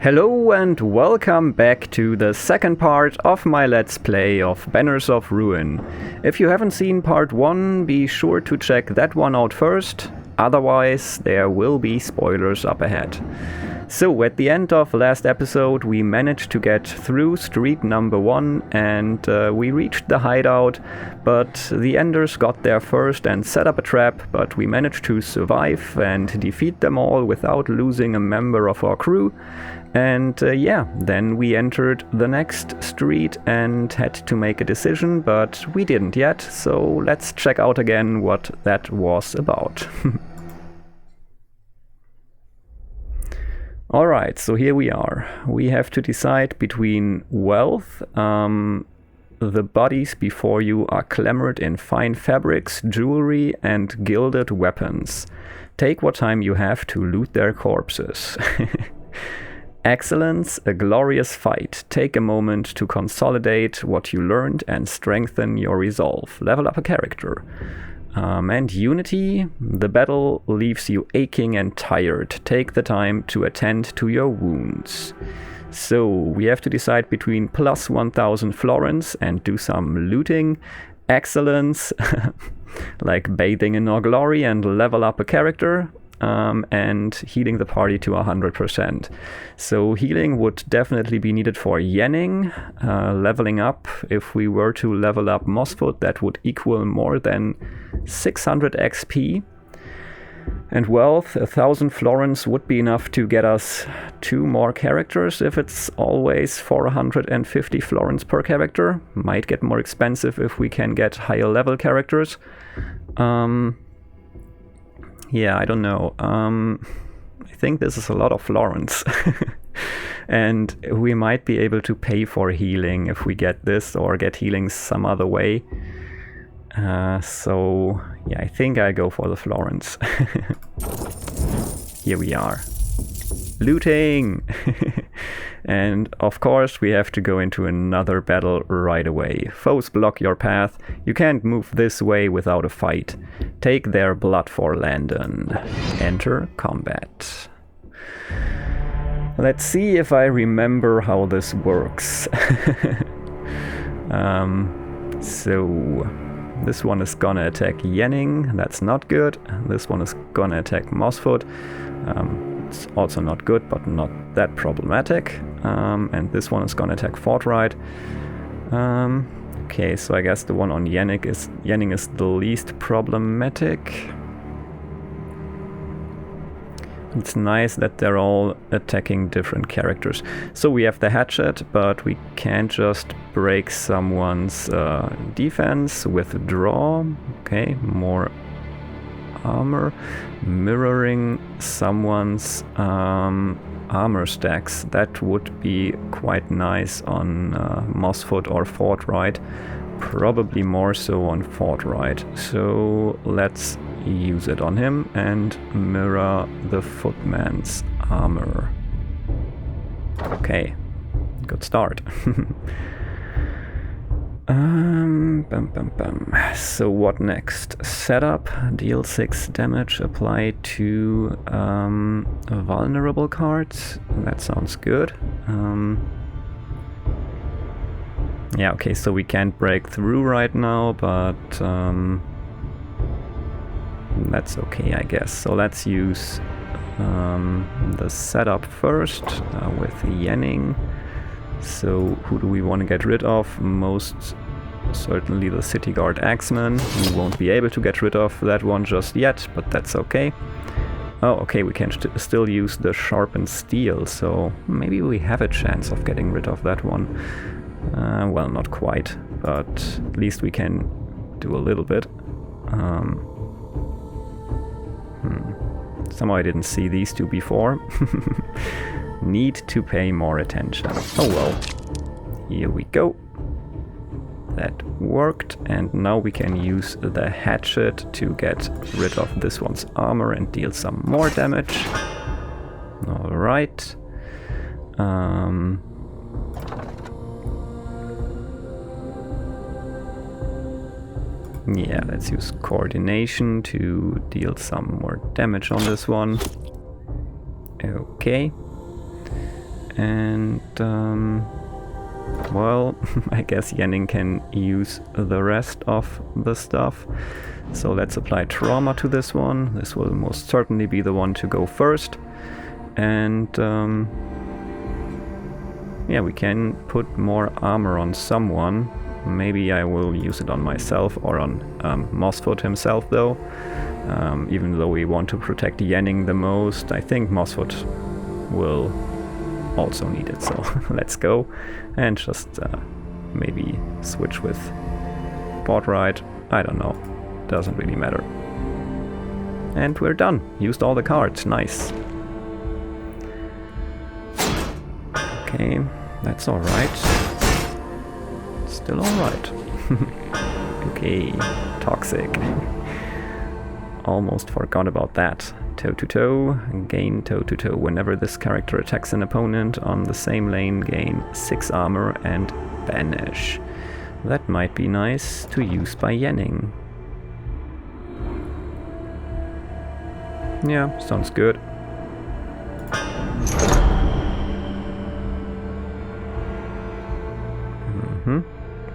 Hello and welcome back to the second part of my Let's Play of Banners of Ruin. If you haven't seen part 1, be sure to check that one out first, otherwise there will be spoilers up ahead. So at the end of last episode we managed to get through street number 1 and we reached the hideout, but the Enders got there first and set up a trap, but we managed to survive and defeat them all without losing a member of our crew. And then we entered the next street and had to make a decision, but we didn't yet, so let's check out again what that was about. Alright, so here we are. We have to decide between wealth. The bodies before you are clamored in fine fabrics, jewelry, and gilded weapons. Take what time you have to loot their corpses. Excellence, a glorious fight. Take a moment to consolidate what you learned and strengthen your resolve. Level up a character. And unity, the battle leaves you aching and tired. Take the time to attend to your wounds. So we have to decide between plus 1000 florins and do some looting. Excellence, like bathing in our glory and level up a character. And healing the party to 100%. So healing would definitely be needed for Yenning. Leveling up, if we were to level up Mossfoot, that would equal more than 600 XP. And wealth, 1000 florins would be enough to get us 2 more characters if it's always 450 florins per character. Might get more expensive if we can get higher level characters. Yeah, I don't know. I think this is a lot of florins. And we might be able to pay for healing if we get this or get healing some other way. So, yeah, I think I go for the florins. Here we are. Looting! And of course we have to go into another battle right away. Foes block your path. You can't move this way without a fight. Take their blood for Landon. Enter combat. Let's see if I remember how this works. So this one is gonna attack Yenning. That's not good. This one is gonna attack Mossfoot. It's also not good, but not that problematic. And this one is gonna attack Fortright. Okay, so I guess the one on Yenning is the least problematic. It's nice that they're all attacking different characters. So we have the hatchet, but we can't just break someone's defense. Withdraw. Okay, more armor. Mirroring someone's armor stacks. That would be quite nice on Mossfoot or Fortright. Probably more so on Fortright. So let's use it on him and mirror the footman's armor. Okay, good start. So what next? Setup, deal 6 damage applied to vulnerable cards. That sounds good. Yeah, okay, so we can't break through right now, but that's okay, I guess. So let's use the setup first with Yenning. So who do we want to get rid of? Most certainly the City Guard Axeman. We won't be able to get rid of that one just yet, but that's okay. Oh, okay, we can still use the sharpened steel, so maybe we have a chance of getting rid of that one. Well, not quite, but at least we can do a little bit. Somehow I didn't see these two before. Need to pay more attention. Oh well. Here we go. That worked, and now we can use the hatchet to get rid of this one's armor and deal some more damage. Alright. Yeah, let's use coordination to deal some more damage on this one. Okay. And well, I guess Yenning can use the rest of the stuff. So let's apply trauma to this one. This will most certainly be the one to go first. And yeah, we can put more armor on someone. Maybe I will use it on myself or on Mossfoot himself though. Even though we want to protect Yenning the most, I think Mossfoot will also need it. So let's go and just maybe switch with Fortright. I don't know. Doesn't really matter. And we're done. Used all the cards. Nice. Okay, that's alright. Still alright. Okay, toxic. Almost forgot about that. Toe-to-toe, gain toe-to-toe. Whenever this character attacks an opponent on the same lane, gain 6 armor and banish. That might be nice to use by Yenning. Yeah, sounds good.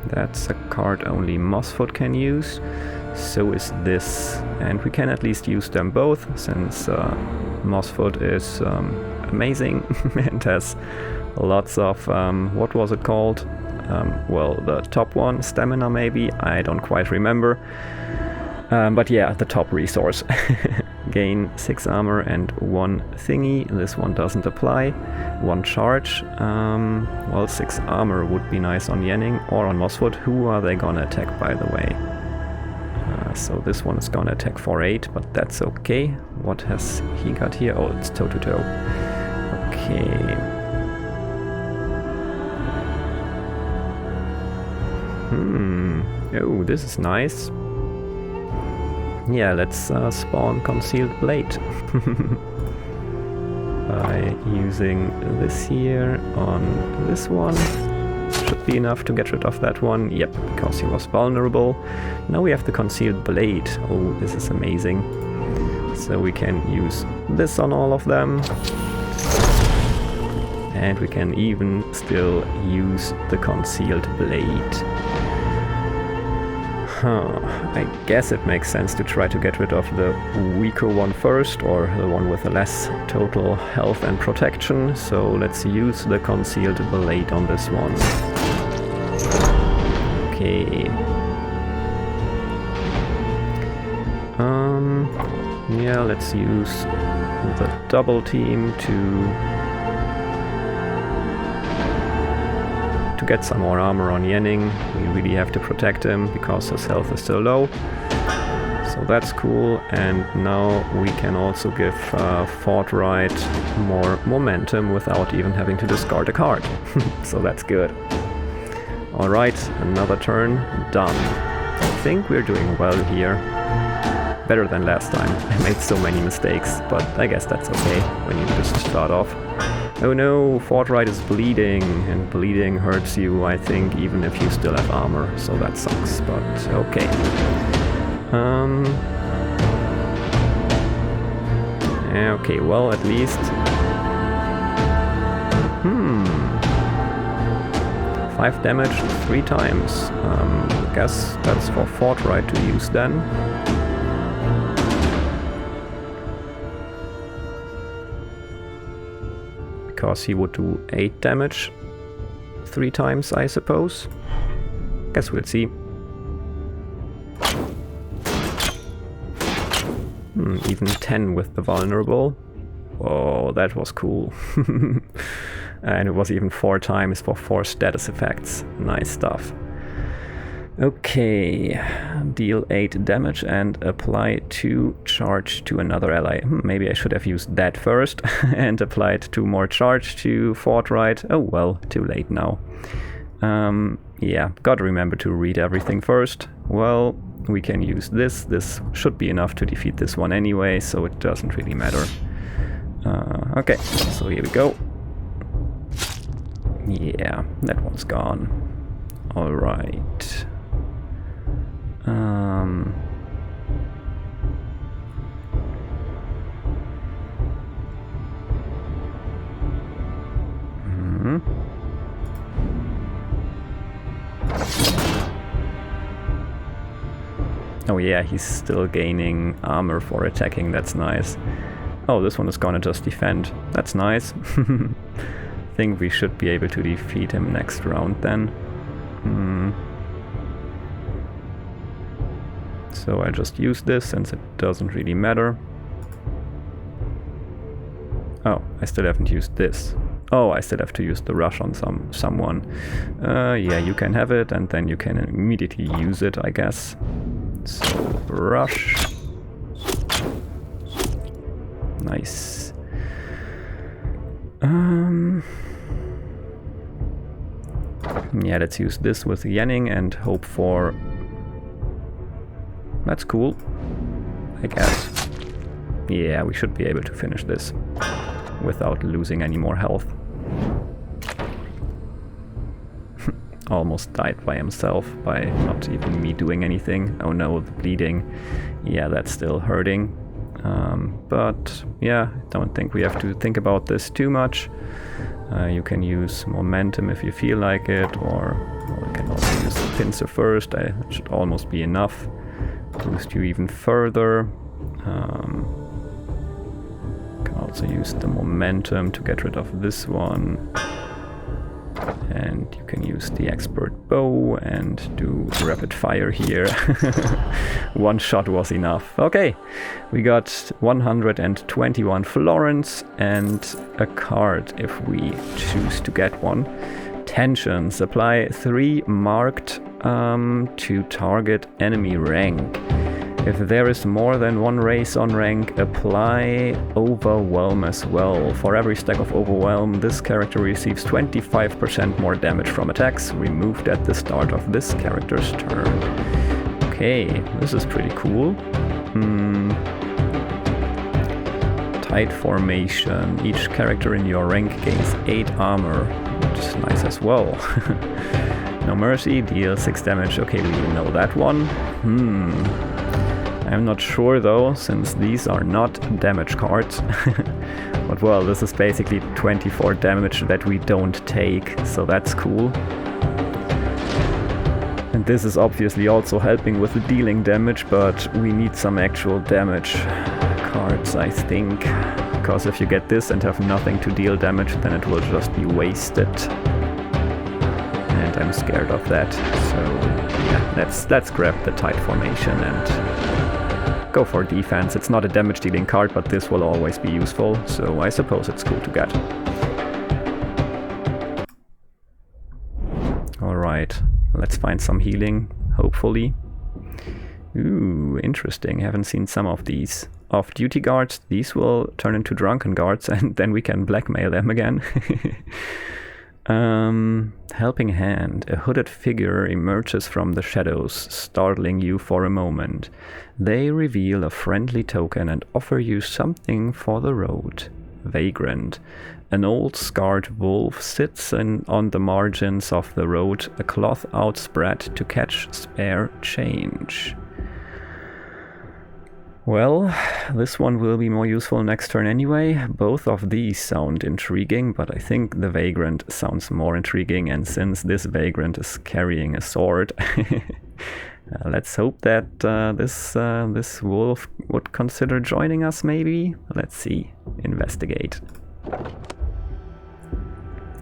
That's a card only Mossfoot can use. So is this. And we can at least use them both, since Mossfoot is amazing and has lots of, what was it called? Well, the top one, stamina maybe, I don't quite remember. But yeah, the top resource. Gain 6 armor and 1 thingy. This one doesn't apply. 1 charge. Well, 6 armor would be nice on Yenning or on Mossfoot. Who are they gonna attack, by the way? So this one is gonna attack for 8, but that's okay. What has he got here? Oh, it's toe-to-toe. Okay. Oh, this is nice. Yeah, let's spawn Concealed Blade. By using this here on this one. Should be enough to get rid of that one. Yep, because he was vulnerable. Now we have the Concealed Blade. Oh, this is amazing. So we can use this on all of them. And we can even still use the Concealed Blade. I guess it makes sense to try to get rid of the weaker one first, or the one with the less total health and protection. So let's use the Concealed Blade on this one. Okay. Yeah, let's use the double team to get some more armor on Yenning. We really have to protect him because his health is so low. So that's cool. And now we can also give Fortright more momentum without even having to discard a card. So that's good. Alright, another turn. Done. I think we're doing well here. Better than last time. I made so many mistakes, but I guess that's okay when you just start off. Oh no, Fortright is bleeding, and bleeding hurts you, I think, even if you still have armor, so that sucks, but okay. Okay, well, at least... 5 damage 3 times. I guess that's for Fortright to use then. Because he would do 8 damage 3 times, I suppose. Guess we'll see. Even 10 with the vulnerable. Oh, that was cool. And it was even 4 times for 4 status effects. Nice stuff. Okay, deal 8 damage and apply 2 charge to another ally. Maybe I should have used that first and applied 2 more charge to Fortright. Oh well, too late now. Yeah, gotta remember to read everything first. Well, we can use this. This should be enough to defeat this one anyway, so it doesn't really matter. Okay, so here we go. Yeah, that one's gone. Alright. Oh yeah, he's still gaining armor for attacking, that's nice. Oh, this one is gonna just defend. That's nice. Think we should be able to defeat him next round then. So I just use this since it doesn't really matter. Oh, I still haven't used this. Oh, I still have to use the rush on someone. Yeah, you can have it and then you can immediately use it, I guess. So, rush. Nice. Yeah, let's use this with Yenning and hope for... That's cool, I guess. Yeah, we should be able to finish this without losing any more health. Almost died by himself, by not even me doing anything. Oh no, the bleeding. Yeah, that's still hurting. But yeah, I don't think we have to think about this too much. You can use momentum if you feel like it, or you can also use the pincer first. It should almost be enough. Boost you even further. Can also use the momentum to get rid of this one. And you can use the expert bow and do rapid fire here. One shot was enough. Okay, we got 121 florins and a card if we choose to get one. Tensions. Apply 3 marked to target enemy rank. If there is more than 1 race on rank, apply Overwhelm as well. For every stack of Overwhelm, this character receives 25% more damage from attacks removed at the start of this character's turn. Okay, this is pretty cool. Tight formation. Each character in your rank gains 8 armor, which is nice as well. No mercy, deal 6 damage. Okay, we know that one. I'm not sure though, since these are not damage cards. But well, this is basically 24 damage that we don't take, so that's cool. And this is obviously also helping with the dealing damage, but we need some actual damage cards, I think. Because if you get this and have nothing to deal damage, then it will just be wasted. And I'm scared of that, so yeah, let's grab the tight formation and go for defense. It's not a damage dealing card, but this will always be useful, so I suppose it's cool to get. Alright, let's find some healing, hopefully. Ooh, interesting, haven't seen some of these. Off-duty guards, these will turn into drunken guards and then we can blackmail them again. Helping Hand. A hooded figure emerges from the shadows, startling you for a moment. They reveal a friendly token and offer you something for the road. Vagrant. An old scarred wolf sits on the margins of the road, a cloth outspread to catch spare change. Well, this one will be more useful next turn anyway. Both of these sound intriguing, but I think the Vagrant sounds more intriguing, and since this Vagrant is carrying a sword, let's hope that this wolf would consider joining us maybe? Let's see. Investigate.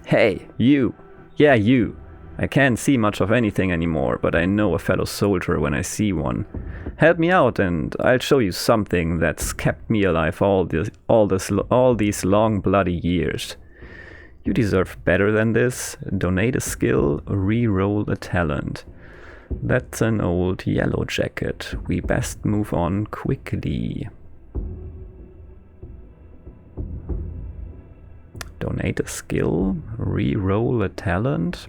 Hey, you! Yeah, you! I can't see much of anything anymore, but I know a fellow soldier when I see one. Help me out and I'll show you something that's kept me alive all these long bloody years. You deserve better than this. Donate a skill, re-roll a talent. That's an old yellow jacket. We best move on quickly. Donate a skill, re-roll a talent.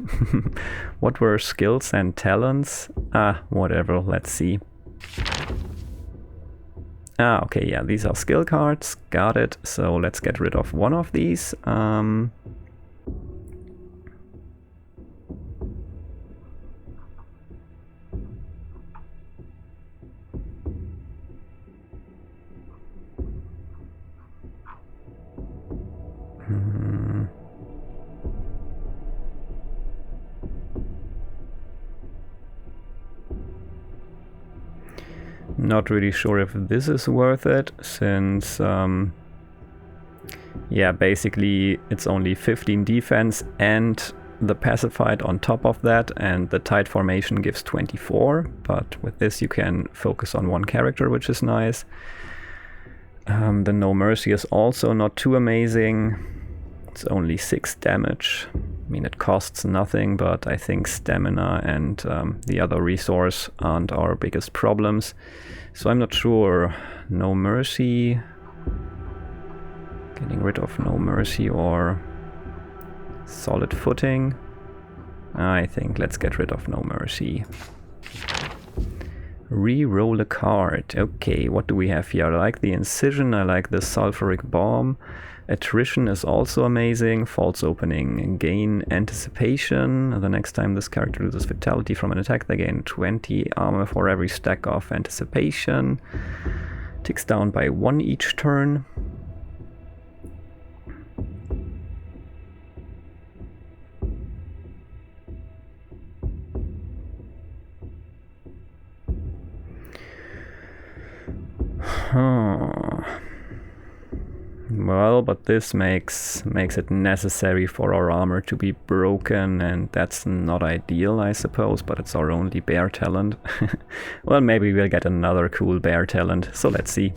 What were skills and talents? Whatever, let's see. Okay, yeah, these are skill cards, got it. So let's get rid of one of these. Not really sure if this is worth it, since yeah, basically it's only 15 defense and the pacified on top of that, and the tight formation gives 24, but with this you can focus on one character, which is nice. The No Mercy is also not too amazing. It's only 6 damage. I mean, it costs nothing, but I think stamina and the other resource aren't our biggest problems. So I'm not sure. No Mercy. Getting rid of No Mercy or solid footing. I think let's get rid of No Mercy. Re-roll a card. Okay, what do we have here? I like the Incision, I like the Sulfuric Bomb. Attrition is also amazing. False Opening. Gain Anticipation. The next time this character loses Vitality from an attack, they gain 20 armor for every stack of Anticipation. Ticks down by 1 each turn. Well, but this makes it necessary for our armor to be broken, and that's not ideal, I suppose, but it's our only bear talent. Well, maybe we'll get another cool bear talent, so let's see.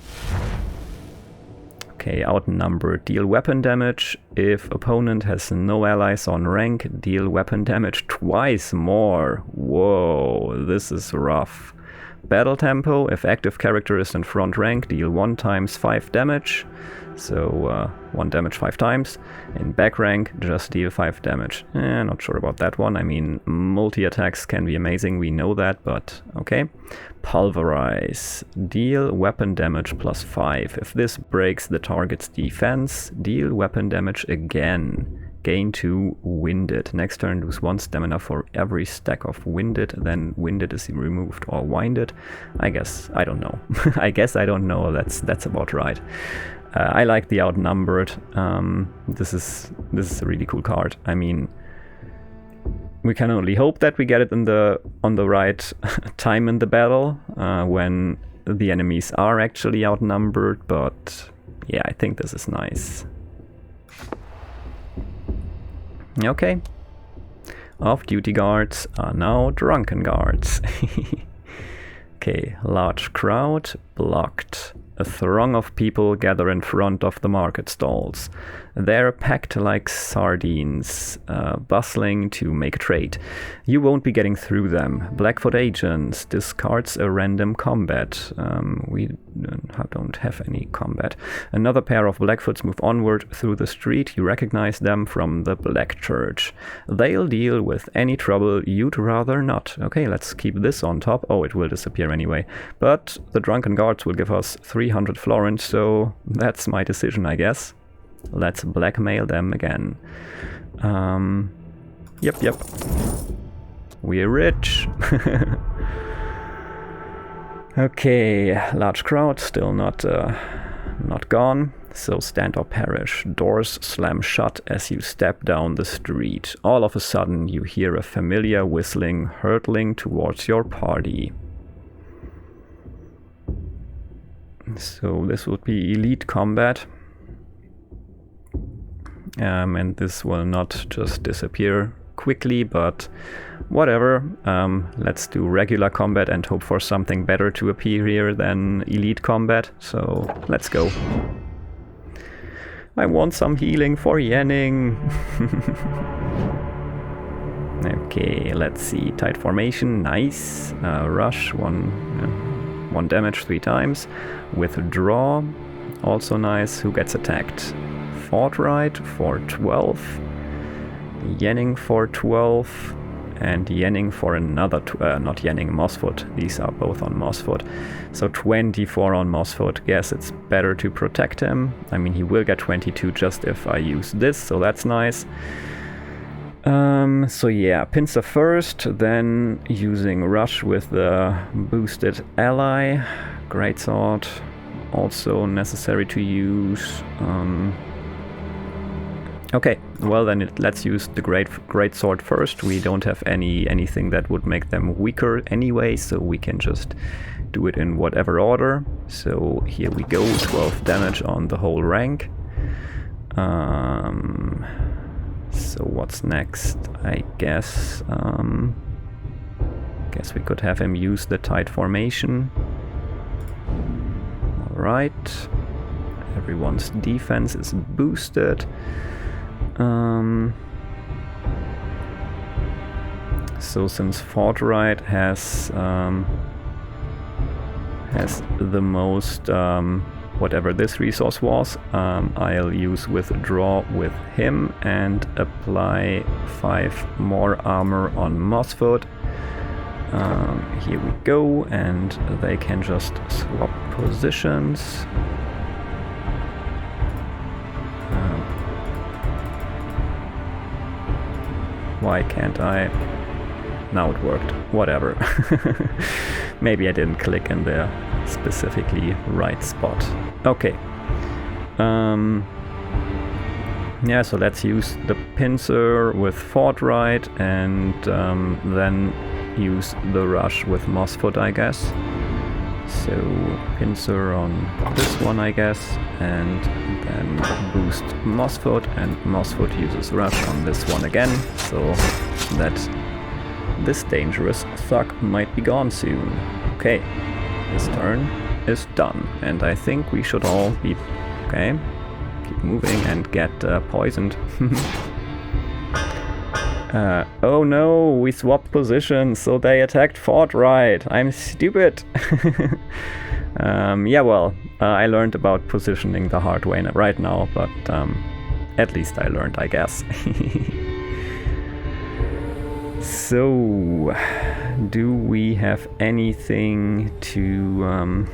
Okay, outnumbered. Deal weapon damage. If opponent has no allies on rank, deal weapon damage twice more. Whoa, this is rough. Battle tempo. If active character is in front rank, deal 1 times 5 damage. So 1 damage 5 times. In back rank, just deal 5 damage. Not sure about that one. I mean, multi-attacks can be amazing, we know that, but okay. Pulverize. Deal weapon damage plus 5. If this breaks the target's defense, deal weapon damage again. Gain 2 Winded. Next turn, lose 1 stamina for every stack of Winded, then Winded is removed or winded. I guess, I don't know. I guess I don't know, that's about right. I like the outnumbered. This is a really cool card. I mean, we can only hope that we get it on the right time in the battle, when the enemies are actually outnumbered, but yeah, I think this is nice. Okay. Off-duty guards are now drunken guards. Okay, large crowd, blocked. A throng of people gather in front of the market stalls. They're packed like sardines, bustling to make a trade. You won't be getting through them. Blackfoot Agents discards a random combat. We don't have any combat. Another pair of Blackfoots move onward through the street. You recognize them from the Black Church. They'll deal with any trouble you'd rather not. Okay, let's keep this on top. Oh, it will disappear anyway. But the drunken guards will give us 300 florins, so that's my decision, I guess. Let's blackmail them again. Yep. We're rich. Okay, large crowd, still not gone. So stand or perish. Doors slam shut as you step down the street. All of a sudden, you hear a familiar whistling hurtling towards your party. So this would be elite combat. And this will not just disappear quickly, but whatever. Let's do regular combat and hope for something better to appear here than elite combat. So let's go. I want some healing for Yanning. Okay, let's see. Tight formation, nice. Rush, one damage 3 times. Withdraw, also nice. Who gets attacked? Fortright for 12, Yanning for 12, and Yanning for another, not Yanning, Mossfoot. These are both on Mossfoot. So 24 on Mossfoot. Guess it's better to protect him. I mean, he will get 22 just if I use this, so that's nice. So yeah, Pincer first, then using Rush with the boosted ally. Greatsword, also necessary to use. Okay, well then let's use the Greatsword first. We don't have anything that would make them weaker anyway, so we can just do it in whatever order. So here we go, 12 damage on the whole rank. So what's next? I guess we could have him use the tight formation. Alright. Everyone's defense is boosted. So since Fortright has the most whatever this resource was, I'll use withdraw with him and apply 5 more armor on Mossfoot. Here we go, and they can just swap positions. Why can't I? Now it worked. Whatever. Maybe I didn't click in the specifically right spot. Okay. Yeah, so let's use the pincer with Fortright and then use the rush with Mossfoot, I guess. So pincer on this one, I guess, and then boost Mossfoot, and Mossfoot uses rush on this one again, so that this dangerous thug might be gone soon. Okay, this turn is done, and I think we should all be okay. Keep moving and get poisoned. Oh no, we swapped positions, so they attacked Fortright. I'm stupid. Yeah, well, I learned about positioning the hard way right now, but at least I learned, I guess. So, do we have anything to...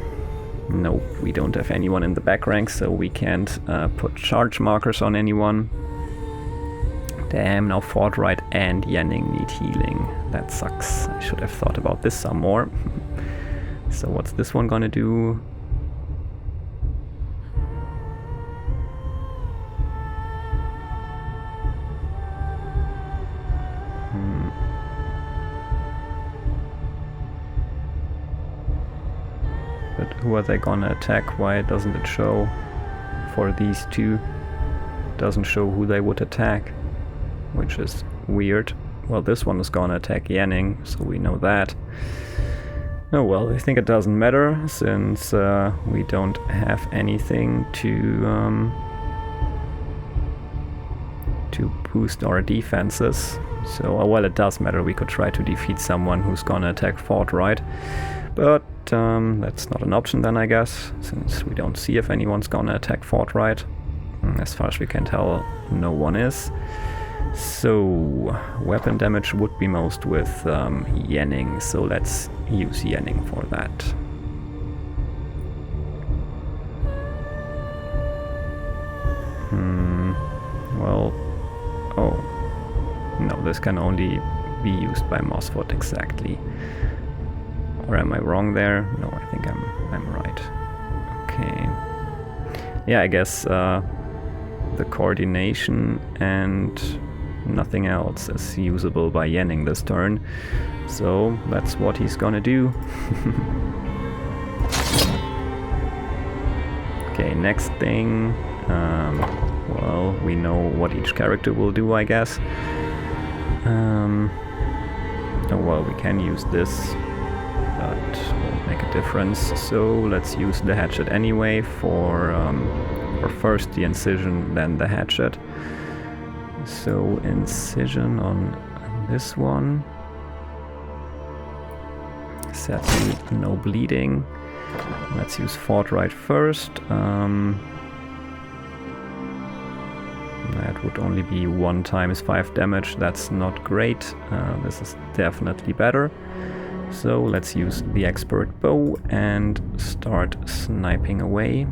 Nope, we don't have anyone in the back ranks, so we can't put charge markers on anyone. Damn, now Fortright and Yanning need healing. That sucks. I should have thought about this some more. So what's this one gonna do? But who are they gonna attack? Why doesn't it show for these two? Doesn't show who they would attack, which is weird. Well, this one is gonna attack Yanning, so we know that. Oh well, I think it doesn't matter, since we don't have anything to boost our defenses. So, well, it does matter. We could try to defeat someone who's gonna attack Fortright, but that's not an option then, I guess, since we don't see if anyone's gonna attack Fortright. As far as we can tell, no one is. So, weapon damage would be most with Yanning, so let's use Yanning for that. Well, oh, no, this can only be used by Mossfoot, exactly. Or am I wrong there? No, I think I'm right. Okay. Yeah, I guess the coordination and nothing else is usable by Yanning this turn, so that's what he's gonna do. Okay, next thing, well, we know what each character will do, I guess. Oh well, we can use this, but won't make a difference, so let's use the hatchet anyway for first the incision, then the hatchet. So incision on this one. Sadly, no bleeding. Let's use Fortright first. That would only be 1 times 5 damage. That's not great. This is definitely better. So let's use the expert bow and start sniping away.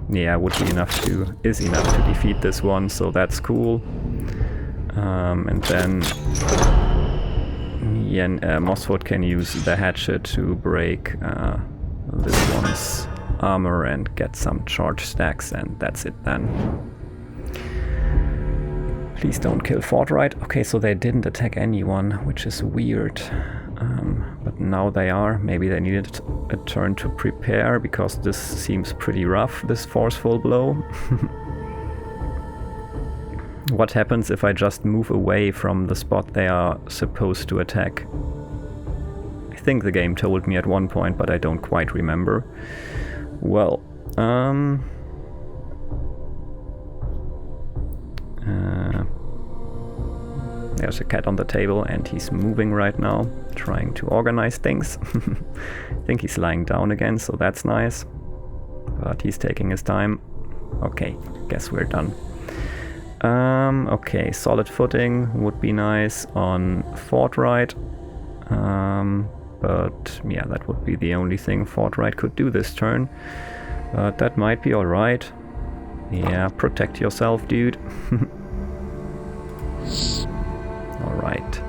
Yeah, is enough to defeat this one, so that's cool. And then Mossfoot can use the hatchet to break this one's armor and get some charge stacks, and that's it then. Please don't kill Fortright. Okay, so they didn't attack anyone, which is weird. But but now they are. Maybe they needed a turn to prepare, because this seems pretty rough, this forceful blow. What happens if I just move away from the spot they are supposed to attack? I think the game told me at one point, but I don't quite remember. Well, there's a cat on the table and he's moving right now, trying to organize things. I think he's lying down again, so that's nice. But he's taking his time. Okay, guess we're done. Okay, solid footing would be nice on fortright. But yeah, that would be the only thing fortright could do this turn. But that might be alright. Yeah, protect yourself, dude. Alright.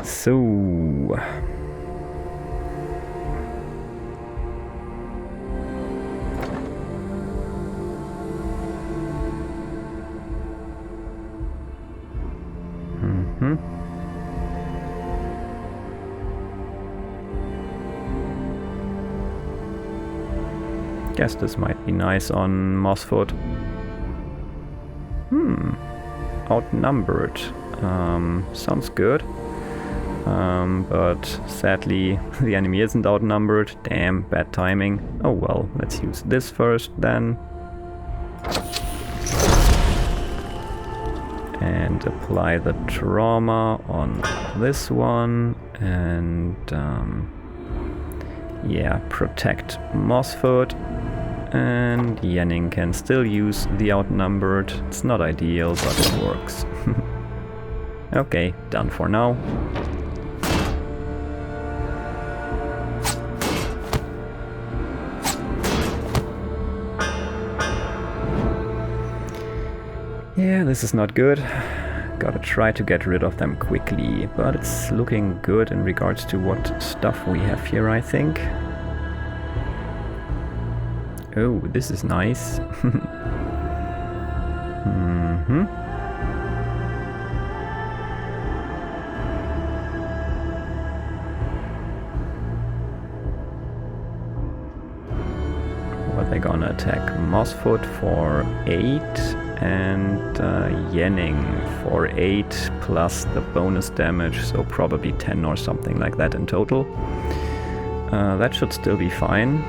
So... Guess this might be nice on Mossfoot. Outnumbered. Sounds good. But sadly the enemy isn't outnumbered. Damn, bad timing. Oh well, let's use this first then. And apply the trauma on this one. And yeah, protect Mossfoot. And Yenning can still use the outnumbered. It's not ideal, but it works. Okay, done for now. Yeah, this is not good. Gotta try to get rid of them quickly, but it's looking good in regards to what stuff we have here, I think. Oh, this is nice. Well, they're gonna attack Mossfoot for 8 and Yenning for 8 plus the bonus damage, so probably 10 or something like that in total. That should still be fine.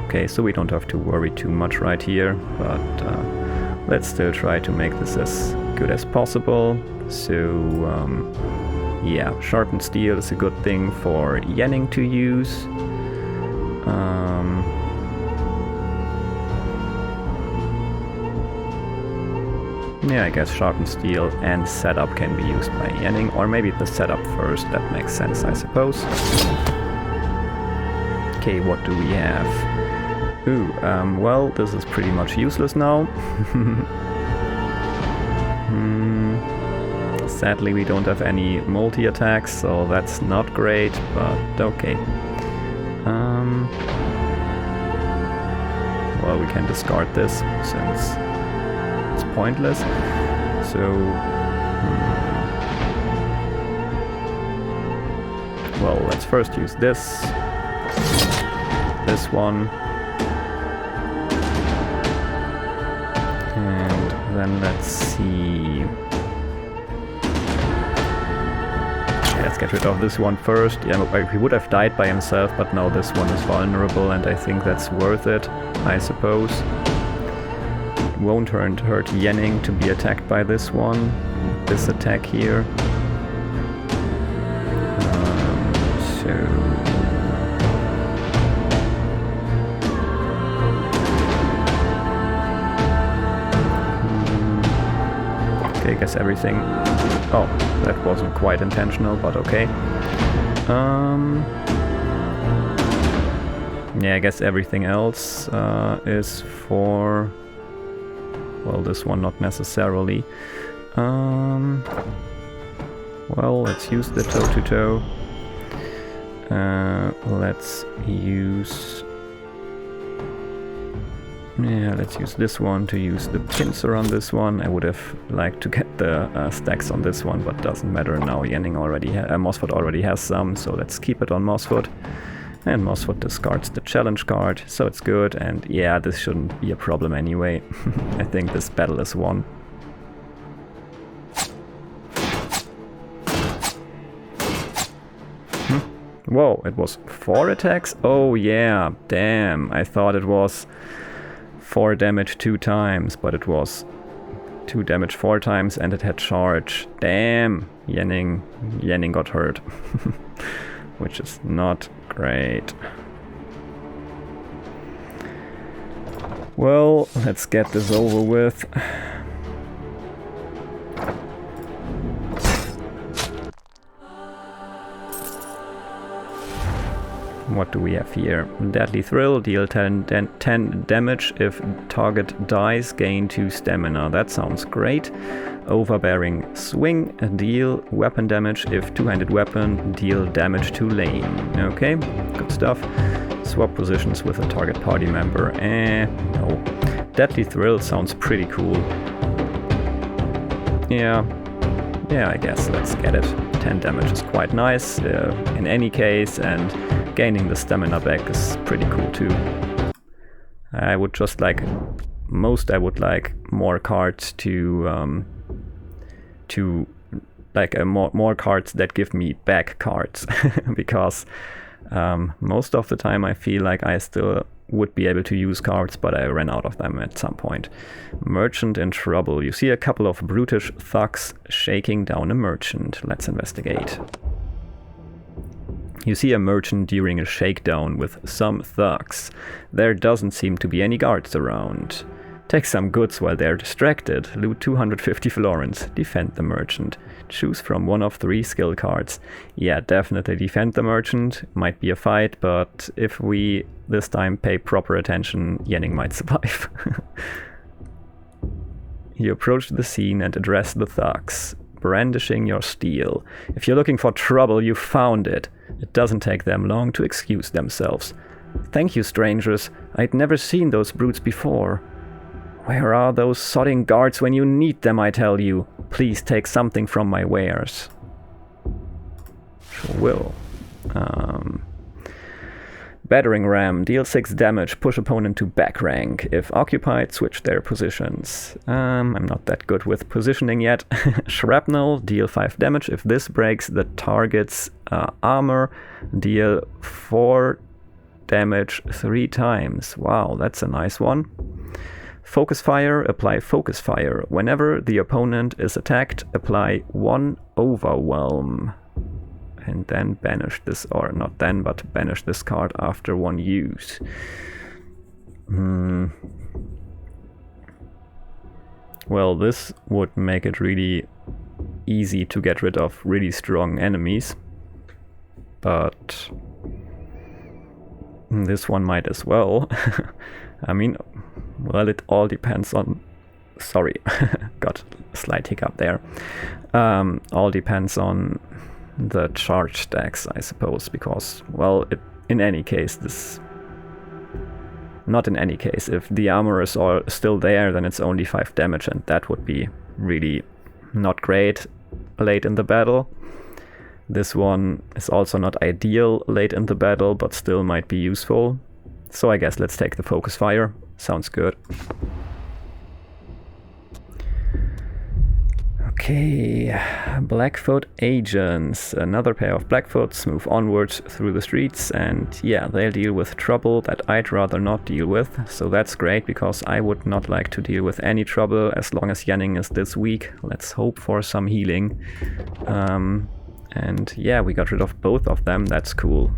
Okay, so we don't have to worry too much right here, but let's still try to make this as good as possible. So, yeah, sharpened steel is a good thing for Yenning to use. Yeah, I guess sharpened steel and setup can be used by Yenning, or maybe the setup first, that makes sense, I suppose. Okay, what do we have? Ooh, well, this is pretty much useless now. Sadly, we don't have any multi-attacks, so that's not great, but okay. Well, we can discard this, since it's pointless. So... well, let's first use this. This one. And then let's see. Let's get rid of this one first. Yeah, he would have died by himself, but now this one is vulnerable, and I think that's worth it, I suppose. It won't hurt Yenning to be attacked by this one. This attack here. I guess everything... oh, that wasn't quite intentional, but okay. Yeah, I guess everything else is for... well, this one not necessarily. Well, let's use the toe-to-toe. Let's use... Yeah, let's use this one to use the pincer on this one. I would have liked to get the stacks on this one, but doesn't matter now. Yanning already, Mossfoot already has some, so let's keep it on Mossfoot. And Mossfoot discards the challenge card, so it's good. And yeah, this shouldn't be a problem anyway. I think this battle is won. Whoa, it was 4 attacks? Oh yeah, damn. I thought it was 4 damage 2 times, but it was 2 damage 4 times and it had charge. Damn, Yanning got hurt. Which is not great. Well, let's get this over with. What do we have here? Deadly Thrill, deal 10 damage if target dies, gain 2 stamina. That sounds great. Overbearing Swing, deal weapon damage if two-handed weapon, deal damage to lane. Okay, good stuff. Swap positions with a target party member. No. Deadly Thrill sounds pretty cool. Yeah, I guess let's get it. 10 damage is quite nice in any case, and gaining the stamina back is pretty cool too. I would just like more cards to more cards that give me back cards because most of the time I feel like I still would be able to use cards, but I ran out of them at some point. Merchant in trouble. You see a couple of brutish thugs shaking down a merchant. Let's investigate. You see a merchant during a shakedown with some thugs. There doesn't seem to be any guards around. Take some goods while they're distracted. Loot 250 florins. Defend the merchant. Choose from one of 3 skill cards. Yeah, definitely defend the merchant. Might be a fight, but if we this time pay proper attention, Yanning might survive. You approach the scene and address the thugs, brandishing your steel. If you're looking for trouble, you found it. It doesn't take them long to excuse themselves. Thank you, strangers. I'd never seen those brutes before. Where are those sodding guards when you need them, I tell you? Please take something from my wares. Sure will. Battering Ram. Deal 6 damage. Push opponent to back rank. If occupied, switch their positions. I'm not that good with positioning yet. Shrapnel. Deal 5 damage. If this breaks the target's armor, deal 4 damage 3 times. Wow, that's a nice one. Focus Fire, apply Focus Fire. Whenever the opponent is attacked, apply 1 Overwhelm. And then banish this, or not then, but banish this card after 1 use. Well, this would make it really easy to get rid of really strong enemies. But this one might as well. I mean, well, it all depends on... Sorry, got a slight hiccup there. All depends on the charge stacks, I suppose, because, well, in any case, this... Not in any case. If the armor is all still there, then it's only 5 damage, and that would be really not great late in the battle. This one is also not ideal late in the battle, but still might be useful. So I guess let's take the Focus Fire. Sounds good. Okay, Blackfoot Agents. Another pair of Blackfoots move onwards through the streets, and yeah, they'll deal with trouble that I'd rather not deal with. So that's great, because I would not like to deal with any trouble as long as Yanning is this weak. Let's hope for some healing. And yeah, we got rid of both of them. That's cool.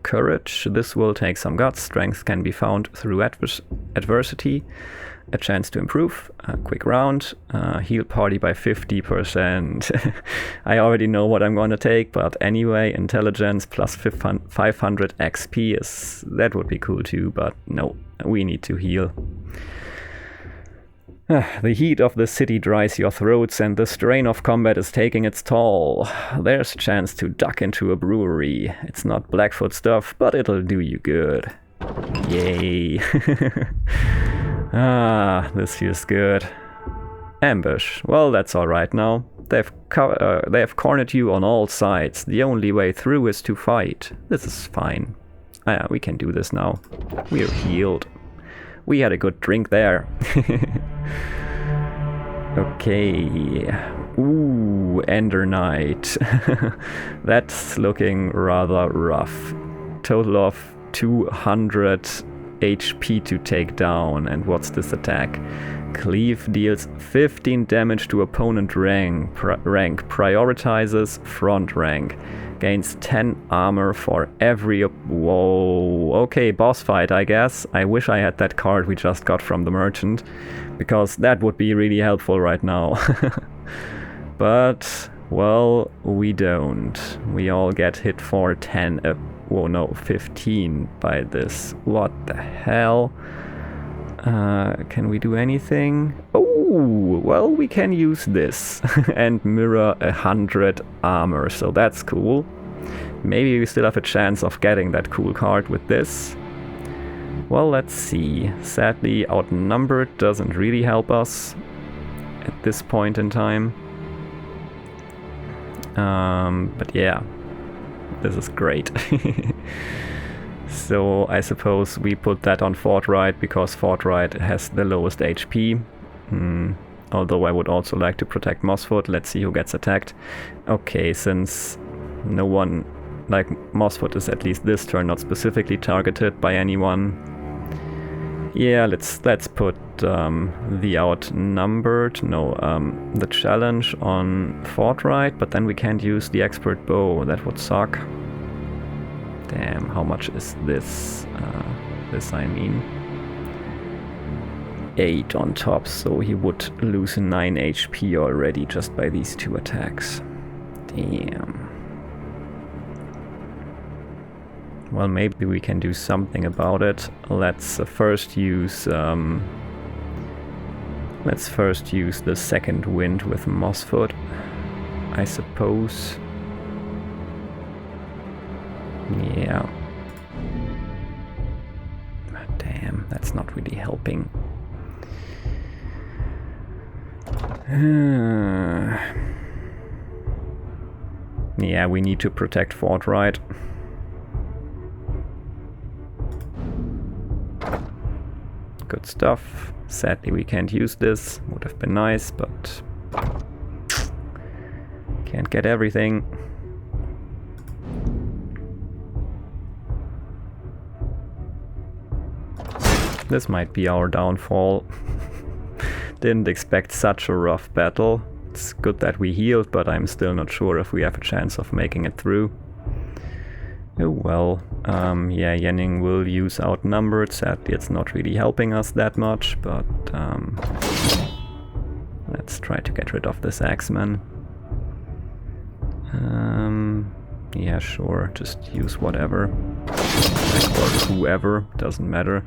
Courage. This will take some guts. Strength can be found through adversity. A chance to improve. A quick round. Heal party by 50%. I already know what I'm going to take, but anyway, intelligence plus 500 XP that would be cool too, but no, we need to heal. The heat of the city dries your throats, and the strain of combat is taking its toll. There's a chance to duck into a brewery. It's not Blackfoot stuff, but it'll do you good. Yay. Ah, this feels good. Ambush. Well, that's alright now. They have cornered you on all sides. The only way through is to fight. This is fine. We can do this now. We're healed. We had a good drink there. Okay. Ooh, Ender Knight. That's looking rather rough. Total of 200 HP to take down. And what's this attack? Cleave deals 15 damage to opponent rank. Prioritizes front rank. Gains 10 armor for every... Whoa. Okay, boss fight, I guess. I wish I had that card we just got from the merchant, because that would be really helpful right now. But, well, we don't. We all get hit for 10... oh no, 15 by this. What the hell? Can we do anything? Oh, well, we can use this and mirror 100 armor, so that's cool. Maybe we still have a chance of getting that cool card with this. Well, let's see. Sadly, outnumbered doesn't really help us at this point in time. But yeah, this is great. So I suppose we put that on Fortright because Fortright has the lowest HP. Although I would also like to protect Mossfoot. Let's see who gets attacked. Okay, since no one, like Mossfoot is at least this turn not specifically targeted by anyone. Yeah, let's put the outnumbered, the challenge on Fortright, but then we can't use the expert bow. That would suck. Damn, how much is this? I mean 8 on top, so he would lose 9 HP already just by these 2 attacks. Damn. Well, maybe we can do something about it. Let's first use the second wind with Mossfoot, I suppose. Yeah. Damn, that's not really helping. Yeah, we need to protect Fortright. Good stuff. Sadly, we can't use this. Would have been nice, but can't get everything. This might be our downfall. Didn't expect such a rough battle. It's good that we healed, but I'm still not sure if we have a chance of making it through. Oh well. Yeah, Yenning will use outnumbered. Sadly, it's not really helping us that much, but let's try to get rid of this Axeman. Yeah, sure, just use whatever. Or whoever, doesn't matter.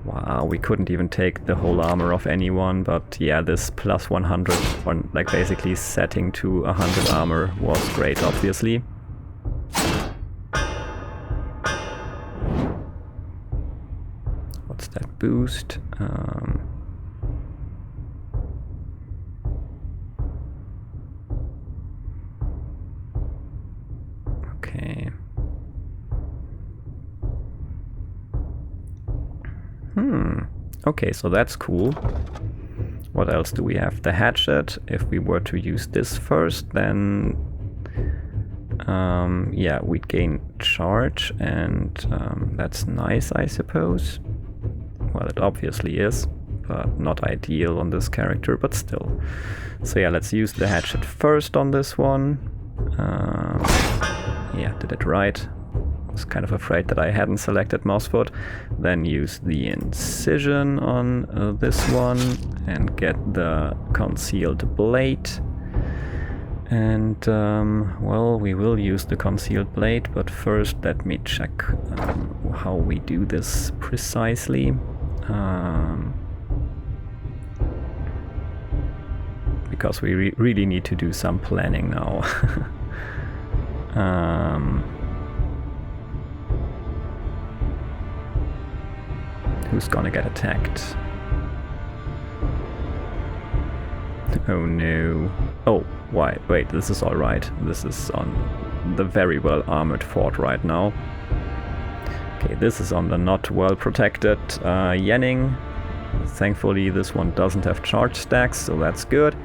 Wow, we couldn't even take the whole armor of anyone, but yeah, this plus 100, or like basically setting to 100 armor was great, obviously. What's that boost? Okay. Okay, so that's cool. What else do we have? The hatchet. If we were to use this first, then yeah, we'd gain charge, and that's nice, I suppose. Well, it obviously is, but not ideal on this character, but still. So yeah, let's use the hatchet first on this one. Yeah, did it right. Was kind of afraid that I hadn't selected Mossfoot. Then use the incision on this one and get the concealed blade. And well, we will use the concealed blade, but first let me check how we do this precisely. Because we really need to do some planning now. Who's gonna get attacked? Oh no. Oh, why? Wait, this is alright. This is on the very well armored fort right now. Okay, this is on the not well protected Yenning. Thankfully this one doesn't have charge stacks, so that's good.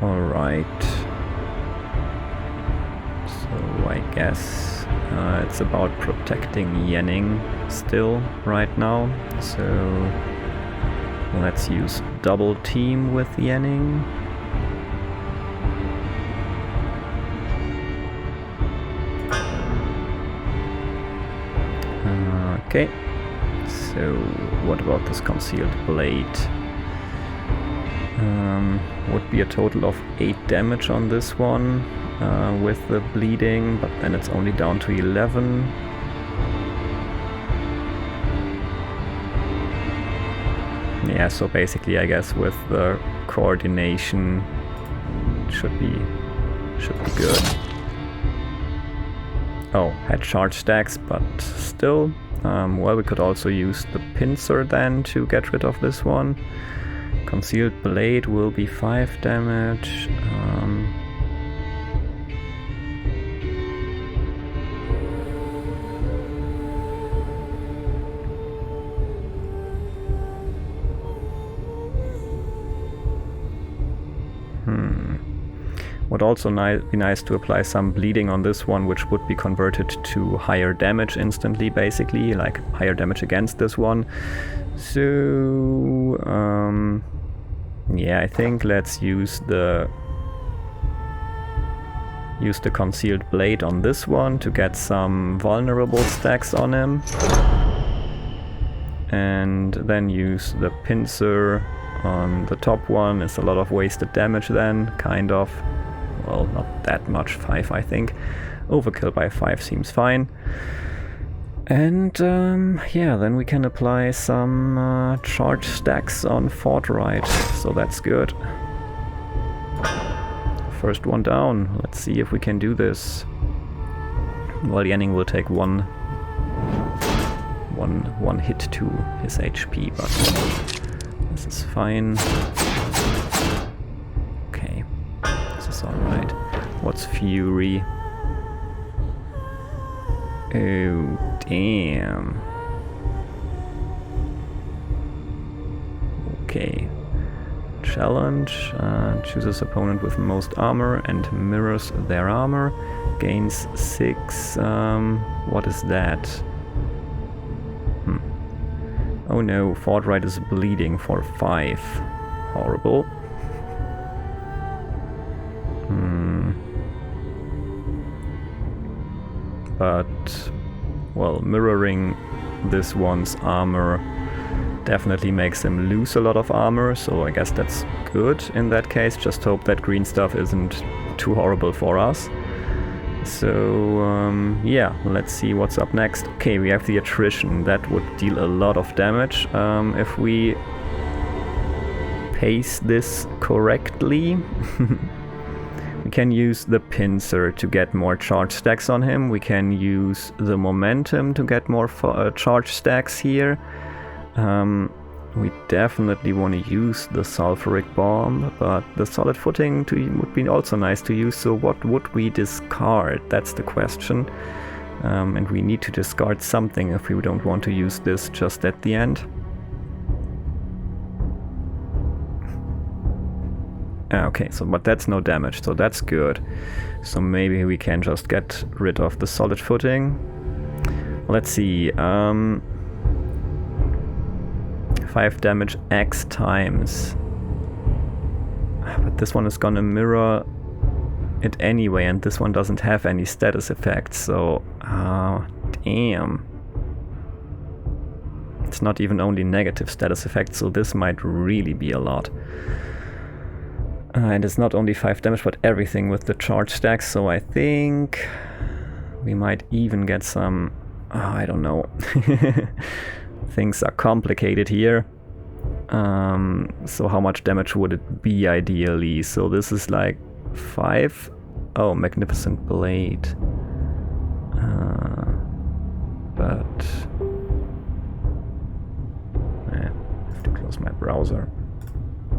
Alright. So I guess it's about protecting Yenning still right now. So let's use double team with Yenning. Okay, so what about this concealed blade? Would be a total of 8 damage on this one with the bleeding, but then it's only down to 11. Yeah, so basically I guess with the coordination should be good. Oh, had charge stacks, but still. Well, we could also use the pincer then to get rid of this one. Concealed blade will be 5 damage. Would also be nice to apply some bleeding on this one, which would be converted to higher damage instantly, basically, like higher damage against this one. So, yeah, I think let's use the concealed blade on this one to get some vulnerable stacks on him. And then use the pincer on the top one. It's a lot of wasted damage then, kind of. Well, not that much, 5 I think. Overkill by 5 seems fine. And yeah, then we can apply some charge stacks on Fort Right, so that's good. First one down, let's see if we can do this. Well, Yenning will take one hit to his HP, but this is fine. Alright, what's Fury? Oh, damn. Okay. Challenge. Chooses opponent with most armor and mirrors their armor. Gains 6. What is that? Oh no, Fort Right is bleeding for 5. Horrible. But, well, mirroring this one's armor definitely makes him lose a lot of armor, so I guess that's good in that case. Just hope that green stuff isn't too horrible for us. So, yeah, let's see what's up next. Okay, we have the attrition. That would deal a lot of damage if we pace this correctly. We can use the pincer to get more charge stacks on him. We can use the momentum to get more charge stacks here. We definitely want to use the sulfuric bomb, but the solid footing would be also nice to use. So what would we discard? That's the question. And we need to discard something if we don't want to use this just at the end. Okay, so but that's no damage, so that's good. So maybe we can just get rid of the solid footing. Let's see. 5 damage X times. But this one is gonna mirror it anyway, and this one doesn't have any status effects, so damn. It's not even only negative status effects, so this might really be a lot. And it's not only 5 damage, but everything with the charge stacks, so I think we might even get some... I don't know. Things are complicated here. So how much damage would it be ideally? So this is like 5? Oh, Magnificent Blade. browser.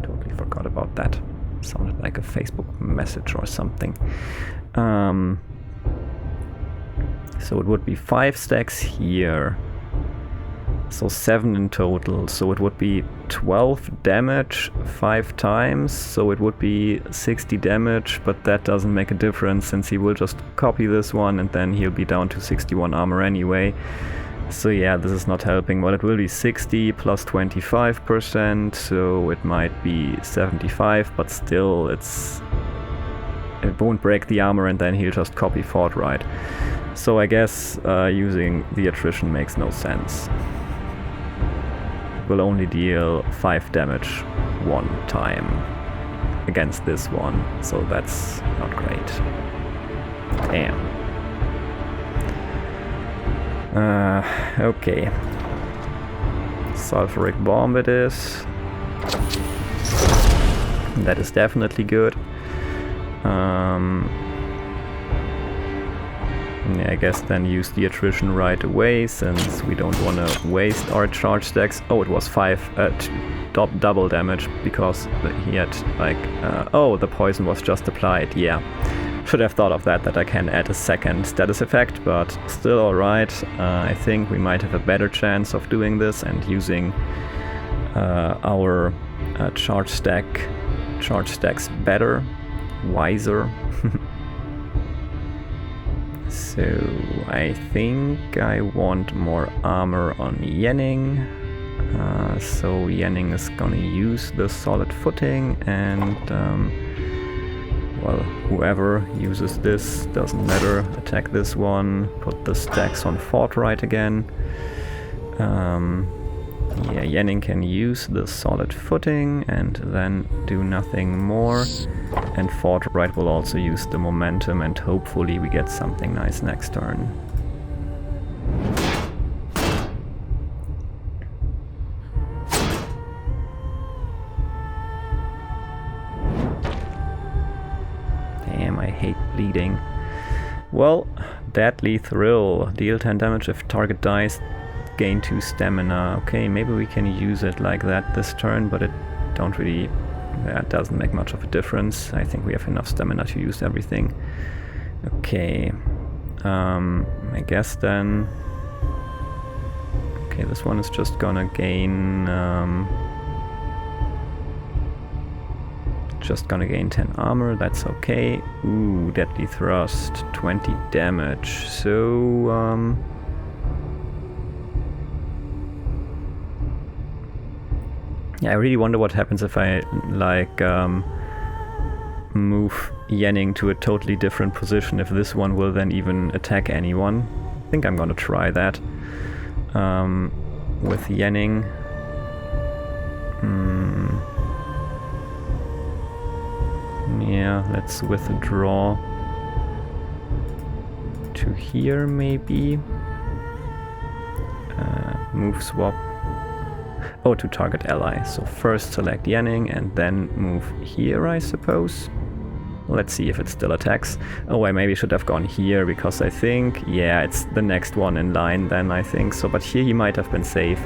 Totally forgot about that. Sounded like a Facebook message or something. So it would be 5 stacks here. So 7 in total. So it would be 12 damage 5 times. So it would be 60 damage, but that doesn't make a difference since he will just copy this one and then he'll be down to 61 armor anyway. So yeah, this is not helping. Well, it will be 60 plus 25%, so it might be 75, but still it won't break the armor and then he'll just copy forthright. So I guess using the attrition makes no sense. Will only deal 5 damage 1 time against this one, so that's not great. Damn. Okay. Sulfuric bomb it is. That is definitely good. Yeah, I guess then use the attrition right away, since we don't want to waste our charge stacks. Oh, it was 5 double damage, because he had like... oh, the poison was just applied, yeah. Should have thought of that I can add a second status effect, but still alright. I think we might have a better chance of doing this and using our charge stacks better, wiser. So I think I want more armor on Yenning. So Yenning is gonna use the solid footing, and well, whoever uses this, doesn't matter, attack this one, put the stacks on forthright again. Yeah, Yenning can use the solid footing and then do nothing more. And forthright will also use the momentum, and hopefully we get something nice next turn. Damn, I hate bleeding. Well, Deadly Thrill. Deal 10 damage if target dies. Gain 2 stamina. Okay, maybe we can use it like that this turn, but it don't really... That doesn't make much of a difference. I think we have enough stamina to use everything. Okay. I guess then... Okay, this one is just gonna gain... just gonna gain 10 armor, that's okay. Ooh, Deadly Thrust, 20 damage. So, yeah, I really wonder what happens if I, like, move Yenning to a totally different position, if this one will then even attack anyone. I think I'm gonna try that. With Yenning. Yeah, let's withdraw to here, maybe. Move swap. Oh, to target ally. So first select Yenning and then move here, I suppose. Let's see if it still attacks. Oh, I maybe should have gone here, because I think, yeah, it's the next one in line then, I think so. But here he might have been safe.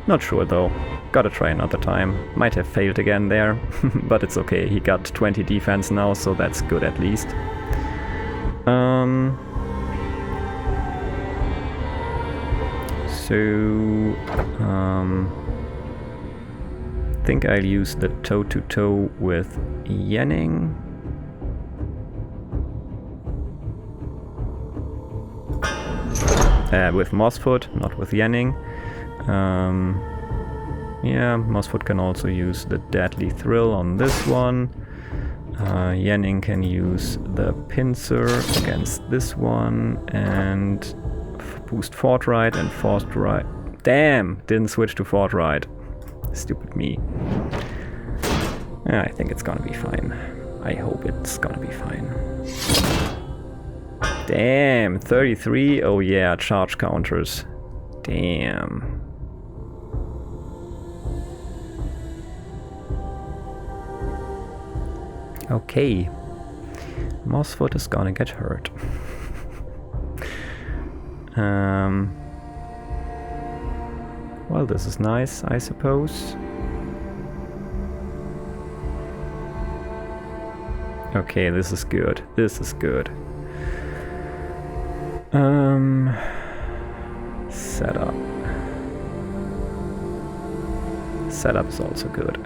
Not sure though. Gotta try another time. Might have failed again there, but it's okay. He got 20 defense now, so that's good at least. I think I'll use the toe-to-toe with Yenning. With Mossfoot, not with Yenning. Yeah, Mossfoot can also use the Deadly Thrill on this one. Yenning can use the Pincer against this one, and boost forthright and forthright. Damn! Didn't switch to forthright. Stupid me. Yeah, I think it's gonna be fine. I hope it's gonna be fine. Damn, 33? Oh yeah, charge counters. Damn. Okay. Mossfoot is gonna get hurt. Well, this is nice, I suppose. Okay, this is good. This is good. Setup. Setup is also good.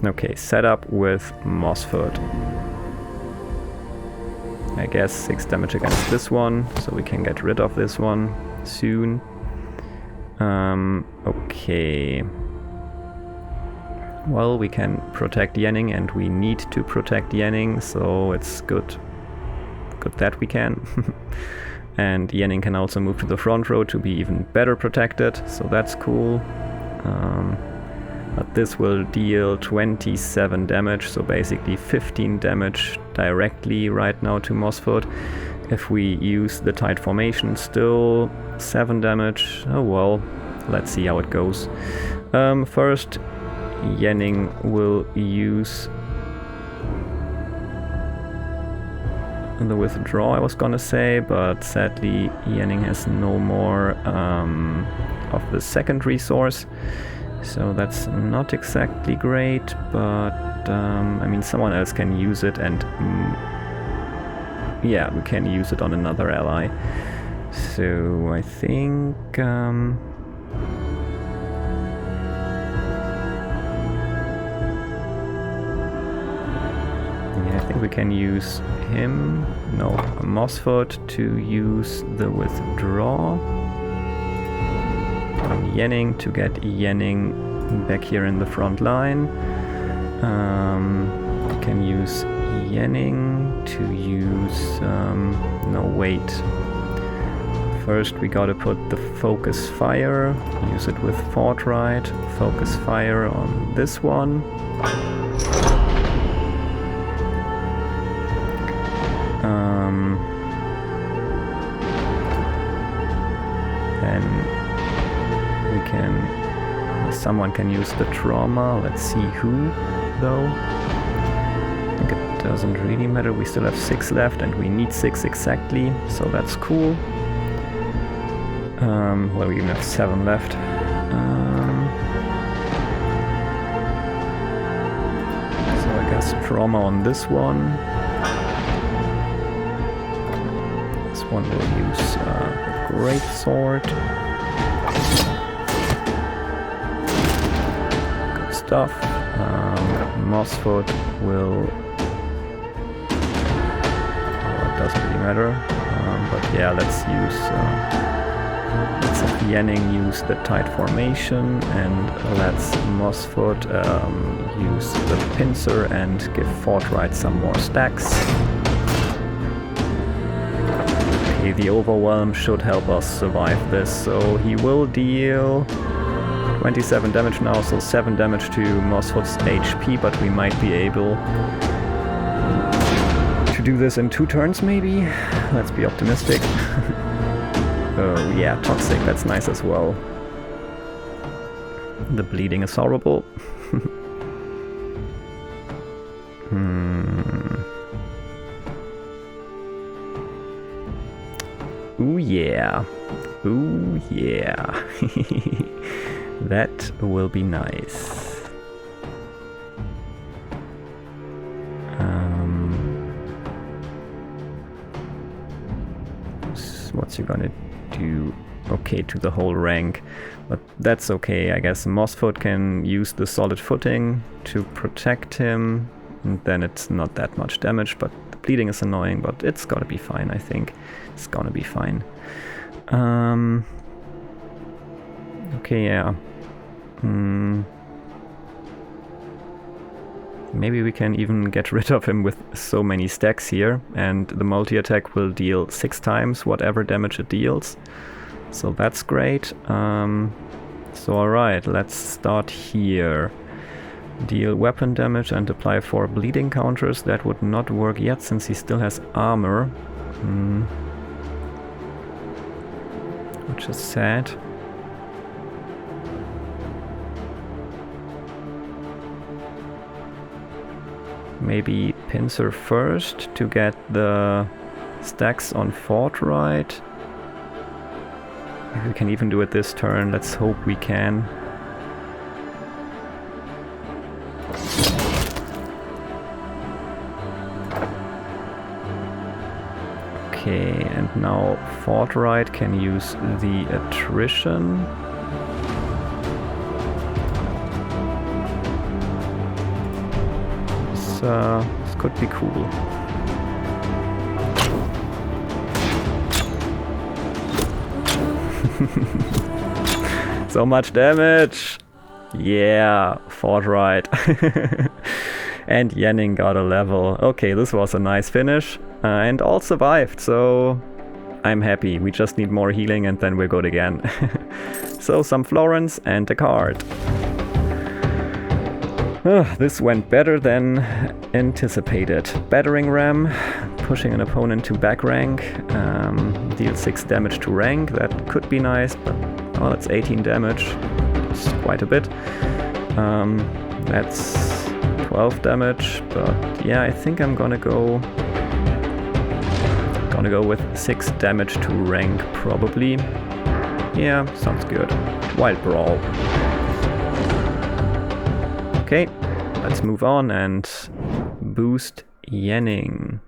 Okay, setup with Mossfoot. I guess 6 damage against this one, so we can get rid of this one soon. Okay. Well, we can protect Yenning, and we need to protect Yenning, so it's good that we can. And Yenning can also move to the front row to be even better protected, so that's cool. But this will deal 27 damage, so basically 15 damage directly right now to Mossfoot. If we use the tight formation, still 7 damage. Oh well, let's see how it goes. First, Yenning will use the withdraw, I was gonna say, but sadly Yenning has no more of the second resource. So that's not exactly great, but I mean, someone else can use it, and yeah, we can use it on another ally. So I think yeah, I think we can use him, no, Mossfoot, to use the withdraw on Yenning to get Yenning back here in the front line. We can use Yenning to use... no, wait. First we gotta put the focus fire, use it with Fortright, focus fire on this one. Then we can... someone can use the trauma, let's see who though. I think it doesn't really matter, we still have 6 left and we need 6 exactly, so that's cool. Well, we even have 7 left. So I guess trauma on this one. This one will use a great sword. Good stuff. Mossfoot will... oh, it doesn't really matter. But yeah, let's use... let's have Yenning use the tight formation, and let's Mossfoot use the pincer and give Fortright some more stacks. Okay, the overwhelm should help us survive this, so he will deal 27 damage now, so 7 damage to Mossfoot's HP, but we might be able to do this in 2 turns maybe? Let's be optimistic. Oh yeah, toxic, that's nice as well. The bleeding is horrible. Ooh yeah. Ooh yeah. That will be nice. What's he gonna do? Okay, to the whole rank, but that's okay. I guess Mossfoot can use the solid footing to protect him, and then it's not that much damage, but the bleeding is annoying, but it's gonna be fine, I think. It's gonna be fine. Okay, yeah. Maybe we can even get rid of him with so many stacks here, and the multi-attack will deal 6 times whatever damage it deals. So that's great. So alright, let's start here. Deal weapon damage and apply 4 bleeding counters. That would not work yet since he still has armor. Which is sad. maybe pincer first to get the stacks on forthright. Maybe we can even do it this turn. Let's hope we can. Okay, and now forthright can use the attrition. This could be cool. So much damage! Yeah, forthright. And Yenning got a level. Okay, this was a nice finish. And all survived, so I'm happy. We just need more healing and then we're good again. So some florins and a card. This went better than anticipated. Battering Ram, pushing an opponent to back rank. Deal 6 damage to rank. That could be nice, but well, that's 18 damage. It's quite a bit. That's 12 damage, but yeah, I think I'm gonna go with 6 damage to rank, probably. Yeah, sounds good. Wild Brawl. Okay, let's move on and boost Yenning.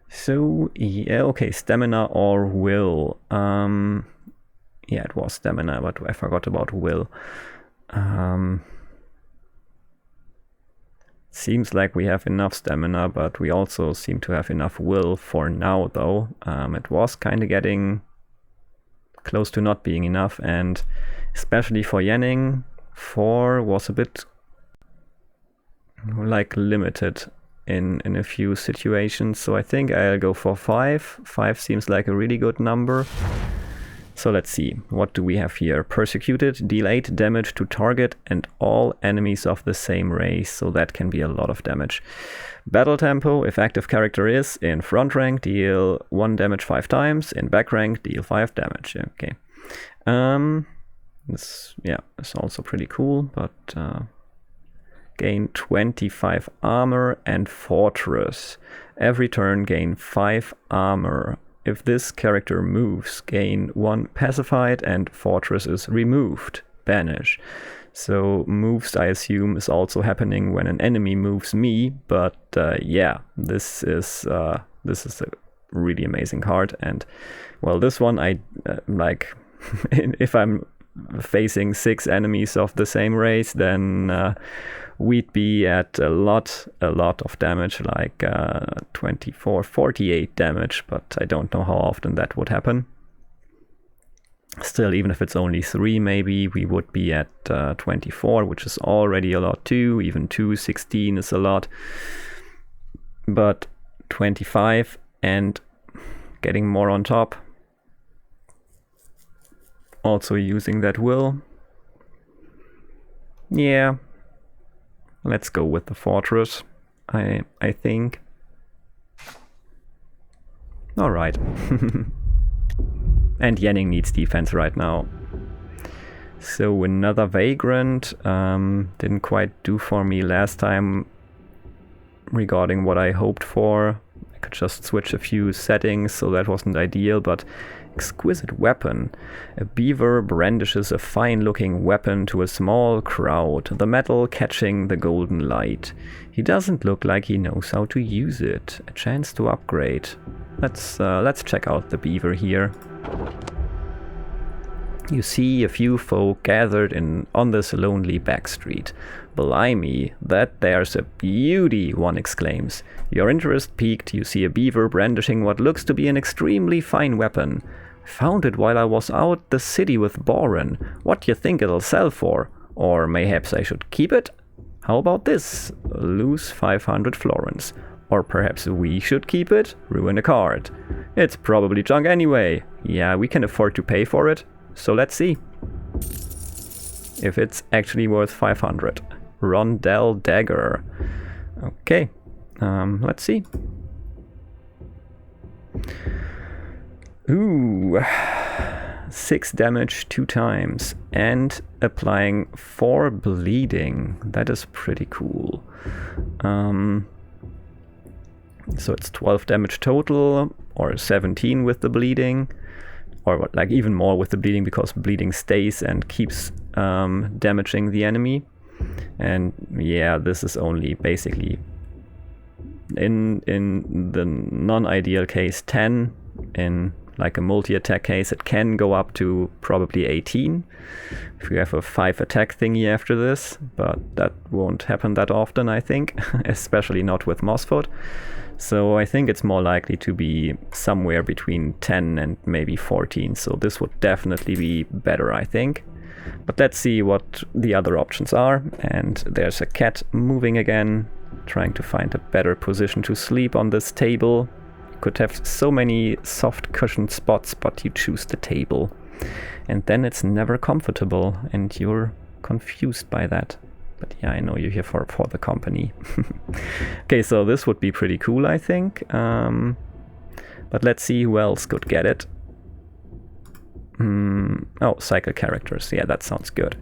So, yeah, okay, stamina or will. Yeah, it was stamina, but I forgot about will. Seems like we have enough stamina, but we also seem to have enough will for now, though. It was kind of getting close to not being enough, and especially for Yenning, 4 was a bit like limited in a few situations, so I think I'll go for 5. 5 seems like a really good number. So let's see, what do we have here? Persecuted, deal 8 damage to target and all enemies of the same race, so that can be a lot of damage. Battle tempo, if active character is in front rank, deal 1 damage 5 times, in back rank, deal 5 damage. Okay. This, yeah, is also pretty cool, but gain 25 armor and fortress. Every turn gain 5 armor. If this character moves, gain 1 pacified and fortress is removed. Banish. So moves, I assume, is also happening when an enemy moves me, but yeah, this is a really amazing card. And well, this one I like. If I'm facing 6 enemies of the same race, then we'd be at a lot of damage, like 24, 48 damage, but I don't know how often that would happen. Still, even if it's only 3, maybe we would be at 24, which is already a lot too. Even 16 is a lot. But 25 and getting more on top. Also using that will. Yeah. Let's go with the fortress, I think. Alright. And Yenning needs defense right now. So another Vagrant. Didn't quite do for me last time regarding what I hoped for. I could just switch a few settings, so that wasn't ideal, but exquisite weapon. A beaver brandishes a fine-looking weapon to a small crowd, the metal catching the golden light. He doesn't look like he knows how to use it. A chance to upgrade. Let's check out the beaver here. You see a few folk gathered on this lonely back street. Blimey, that there's a beauty, one exclaims. Your interest piqued, you see a beaver brandishing what looks to be an extremely fine weapon. Found it while I was out the city with Boren. What do you think it'll sell for? Or mayhaps I should keep it? How about this? Lose 500 florins. Or perhaps we should keep it? Ruin a card. It's probably junk anyway. Yeah, we can afford to pay for it. So let's see if it's actually worth 500. Rondell Dagger. Okay, let's see. Ooh, 6 damage 2 times and applying 4 bleeding. That is pretty cool. So it's 12 damage total, or 17 with the bleeding, or like even more with the bleeding, because bleeding stays and keeps damaging the enemy. And yeah, this is only basically in the non-ideal case 10. In like a multi-attack case, it can go up to probably 18 if you have a 5 attack thingy after this, but that won't happen that often, I think, especially not with Mossfoot. So I think it's more likely to be somewhere between 10 and maybe 14, so this would definitely be better, I think. But let's see what the other options are. And there's a cat moving again, trying to find a better position to sleep on this table. You could have so many soft cushioned spots, but you choose the table. And then it's never comfortable, and you're confused by that. But yeah, I know you're here for the company. Okay, so this would be pretty cool, I think. But let's see who else could get it. Oh, cycle characters. Yeah, that sounds good.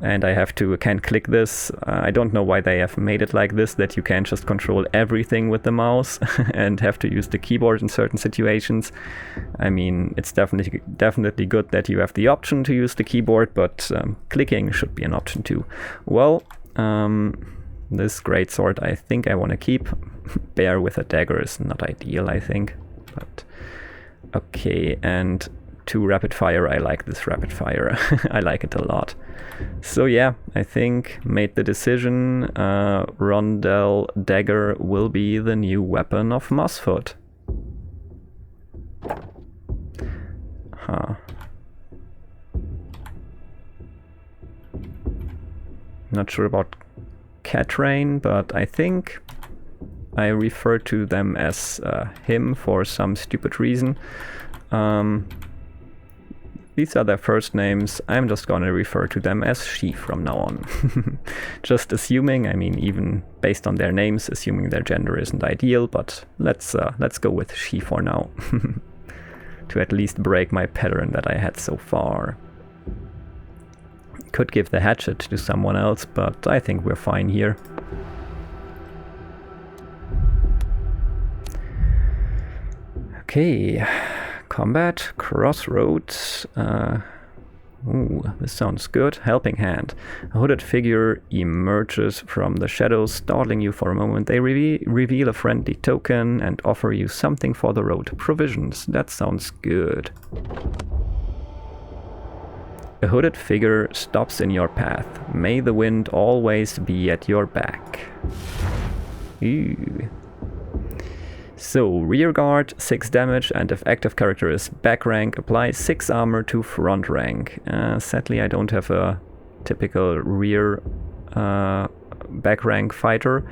And I can't click this. I don't know why they have made it like this, that you can't just control everything with the mouse and have to use the keyboard in certain situations. I mean, it's definitely good that you have the option to use the keyboard, but clicking should be an option too. Well, this greatsword I think I want to keep. Bear with a dagger is not ideal, I think. But okay, and 2 rapid fire. I like this rapid fire. I like it a lot. So yeah, I think made the decision. Rondel dagger will be the new weapon of Mossfoot. Huh. Not sure about Catrain, but I think I refer to them as him for some stupid reason. These are their first names. I'm just gonna refer to them as she from now on. Just assuming, I mean, even based on their names, assuming their gender isn't ideal, but let's go with she for now. To at least break my pattern that I had so far. Could give the hatchet to someone else, but I think we're fine here. Okay. Combat, Crossroads. Ooh, this sounds good. Helping Hand. A hooded figure emerges from the shadows, startling you for a moment. They reveal a friendly token and offer you something for the road. Provisions. That sounds good. A hooded figure stops in your path. May the wind always be at your back. Ooh. So, rear guard, 6 damage, and if active character is back rank, apply 6 armor to front rank. Sadly, I don't have a typical rear back rank fighter.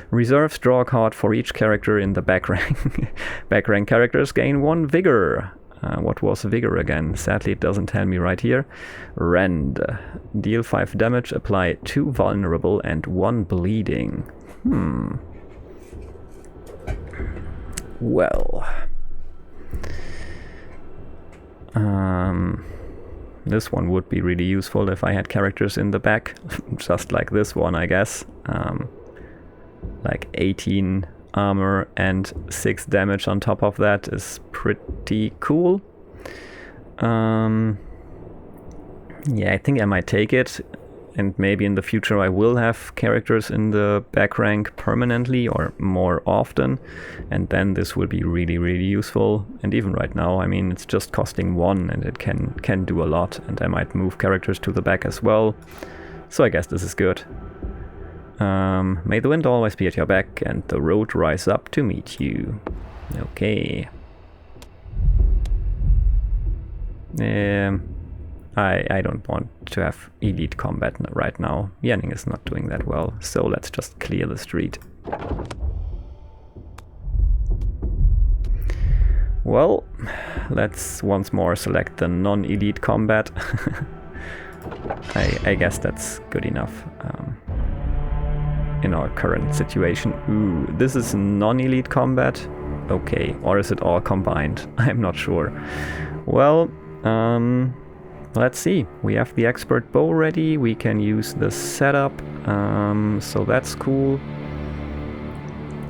Reserves draw a card for each character in the back rank. Back rank characters gain 1 vigor. What was vigor again? Sadly, it doesn't tell me right here. Rend. Deal 5 damage, apply 2 vulnerable and 1 bleeding. Well, this one would be really useful if I had characters in the back, just like this one, I guess. Like 18 armor and 6 damage on top of that is pretty cool. Yeah, I think I might take it. And maybe in the future I will have characters in the back rank permanently or more often. And then this will be really, really useful. And even right now, I mean, it's just costing 1 and it can do a lot. And I might move characters to the back as well. So I guess this is good. May the wind always be at your back and the road rise up to meet you. Okay. I don't want to have elite combat right now. Yanning is not doing that well, so let's just clear the street. Well, let's once more select the non-elite combat. I guess that's good enough in our current situation. Ooh, this is non-elite combat? Okay, or is it all combined? I'm not sure. Well, let's see. We have the expert bow ready. We can use the setup, so that's cool.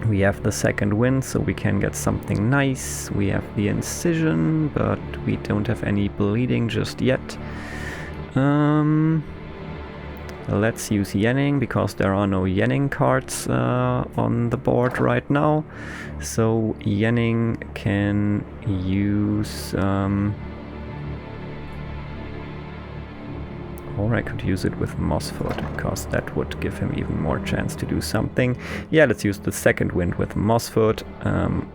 We have the second wind, so we can get something nice. We have the incision, but we don't have any bleeding just yet. Let's use Yenning, because there are no Yenning cards on the board right now. So Yenning can use... or I could use it with Mossfoot, because that would give him even more chance to do something. Yeah, let's use the second wind with Mossfoot.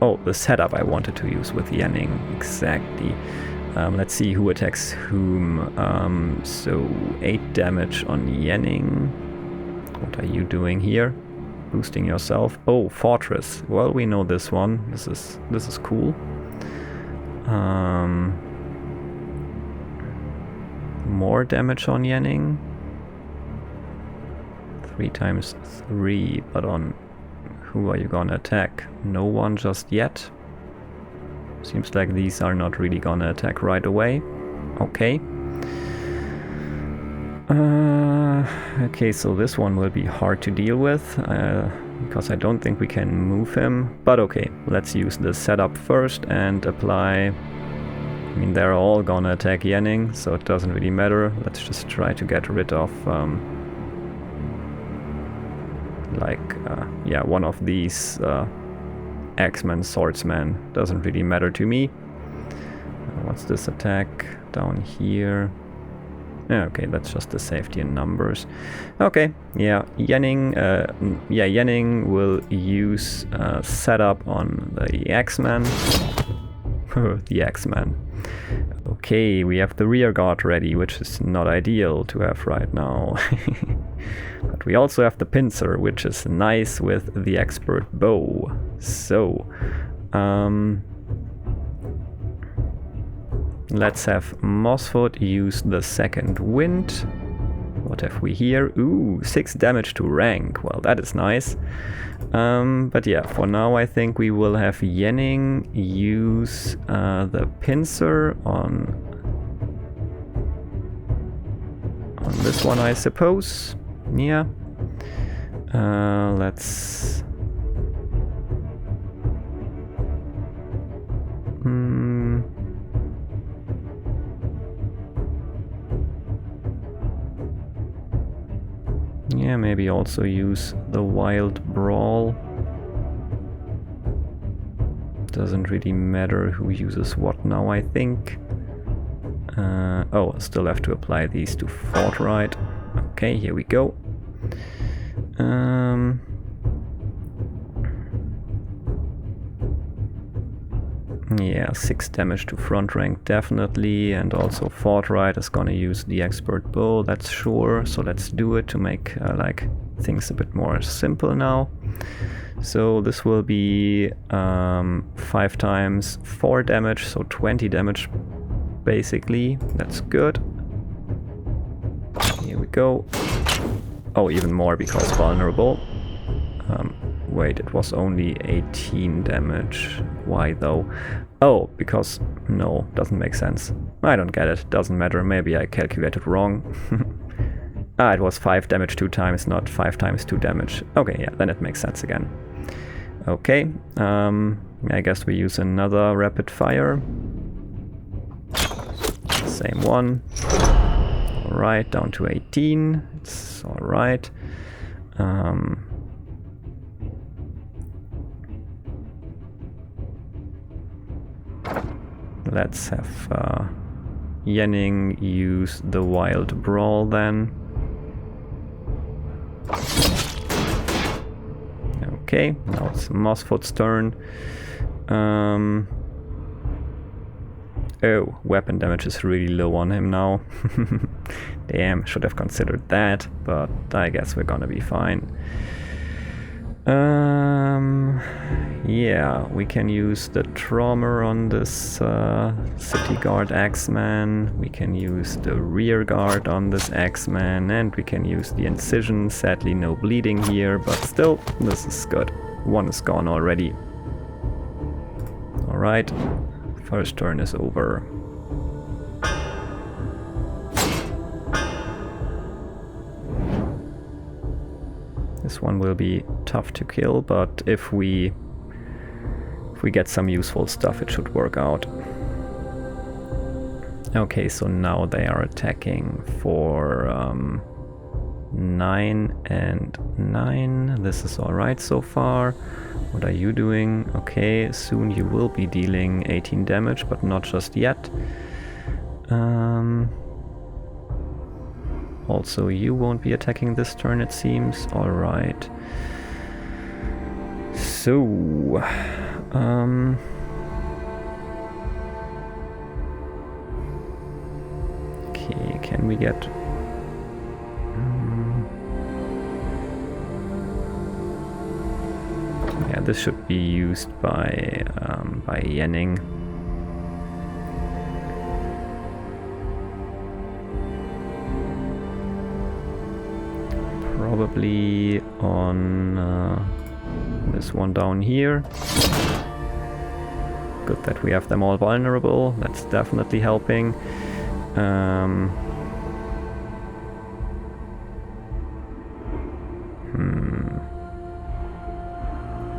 Oh, the setup I wanted to use with Yenning, exactly. Let's see who attacks whom. So 8 damage on Yenning. What are you doing here? Boosting yourself. Oh, Fortress. Well, we know this one. This is cool. More damage on Yenning. 3 times 3, but on who are you gonna attack? No one just yet. Seems like these are not really gonna attack right away. Okay. Okay, so this one will be hard to deal with, because I don't think we can move him. But okay, let's use the setup first and apply... I mean, they're all gonna attack Yenning, so it doesn't really matter. Let's just try to get rid of, yeah, one of these Axeman, Swordsman. Doesn't really matter to me. What's this attack down here? Okay, that's just the safety in numbers. Okay, yeah, Yenning will use setup on the Axeman. The Axeman. Okay, we have the rear guard ready, which is not ideal to have right now. But we also have the pincer, which is nice with the expert bow. So, let's have Mossfoot use the second wind. What have we here? Ooh, 6 damage to rank. Well, that is nice. But yeah, for now I think we will have Yenning use the pincer on this one, I suppose. Yeah. Let's... Yeah, maybe also use the Wild Brawl. Doesn't really matter who uses what now, I think. Oh, still have to apply these to Fortright. Okay, here we go. Yeah, 6 damage to front rank definitely, and also Fortright is gonna use the expert bow, that's sure. So let's do it to make like things a bit more simple now. So this will be 5 times 4 damage, so 20 damage basically. That's good. Here we go. Oh, even more because vulnerable. Wait, it was only 18 damage. Why though? Oh, because... no, doesn't make sense. I don't get it, doesn't matter, maybe I calculated wrong. Ah, it was 5 damage 2 times, not 5 times 2 damage. Okay, yeah, then it makes sense again. Okay, I guess we use another rapid fire. Same one. Alright, down to 18. It's alright. Let's have Yenning use the Wild Brawl then. Okay, now it's Mossfoot's turn. Oh, weapon damage is really low on him now. Damn, should have considered that, but I guess we're gonna be fine. Yeah, we can use the trauma on this city guard Axeman. We can use the rear guard on this Axeman, and we can use the incision. Sadly, no bleeding here, but still, this is good. One is gone already. Alright, first turn is over. This one will be tough to kill, but if we get some useful stuff, it should work out. Okay, so now they are attacking for 9 and 9. This is alright so far. What are you doing? Okay, soon you will be dealing 18 damage, but not just yet. Also, you won't be attacking this turn, it seems. Alright. So... okay, can we get... yeah, this should be used by Yenning. Probably on this one down here. Good that we have them all vulnerable. That's definitely helping.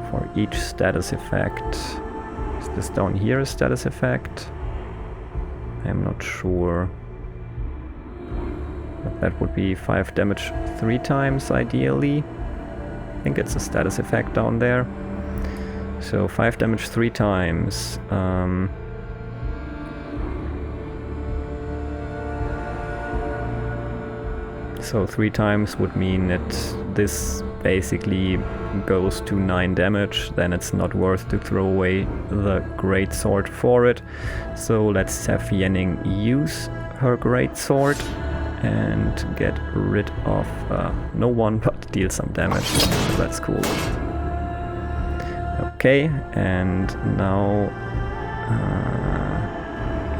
For each status effect. Is this down here a status effect? I'm not sure. But that would be 5 damage 3 times ideally. I think it's a status effect down there. So 5 damage 3 times. So 3 times would mean that this basically goes to 9 damage. Then it's not worth to throw away the great sword for it. So let's have Yenning use her great sword and get rid of no one, but deal some damage. So that's cool. Okay, and now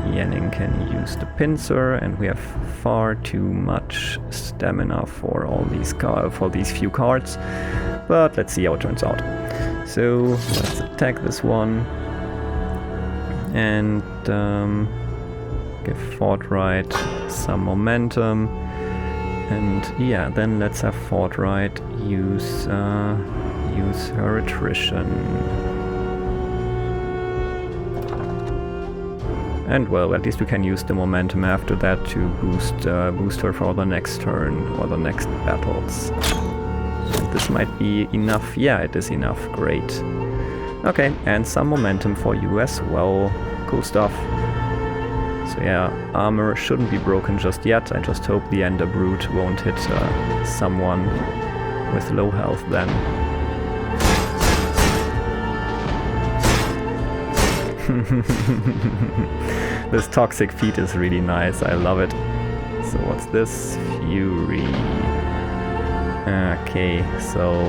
Yenning can use the pincer, and we have far too much stamina for all these few cards. But let's see how it turns out. So let's attack this one and give Fortright some momentum. And yeah, then let's have Fortright use her attrition. And well, at least we can use the momentum after that to boost her for the next turn or the next battles. And this might be enough. Yeah, it is enough. Great. Okay, and some momentum for you as well. Cool stuff. So yeah, armor shouldn't be broken just yet. I just hope the Ender Brute won't hit someone with low health then. This toxic feat is really nice, I love it. So what's this? Fury. Okay, so...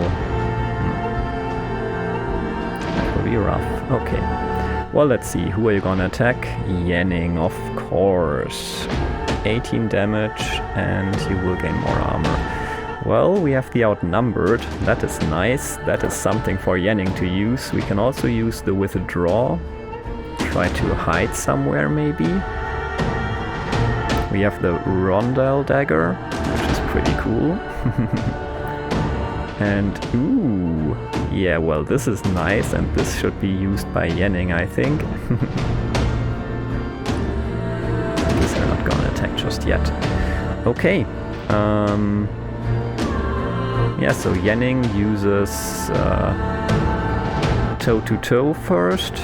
that will be rough. Okay. Well, let's see, who are you gonna attack? Yenning, of course. 18 damage, and you will gain more armor. Well, we have the outnumbered. That is nice. That is something for Yenning to use. We can also use the withdraw. Try to hide somewhere, maybe. We have the Rondel dagger, which is pretty cool. And ooh, yeah, well, this is nice, and this should be used by Yenning, I think. These are not gonna attack just yet. Okay. Yeah, so Yenning uses toe-to-toe first.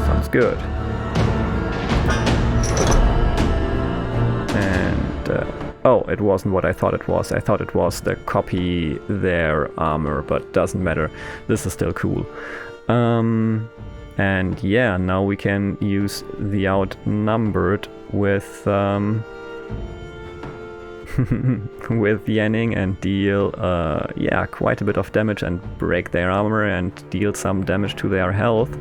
Sounds good. And oh, it wasn't what I thought it was. I thought it was the copy their armor, but doesn't matter. This is still cool. And yeah, now we can use the outnumbered with with Yenning and deal yeah, quite a bit of damage and break their armor and deal some damage to their health.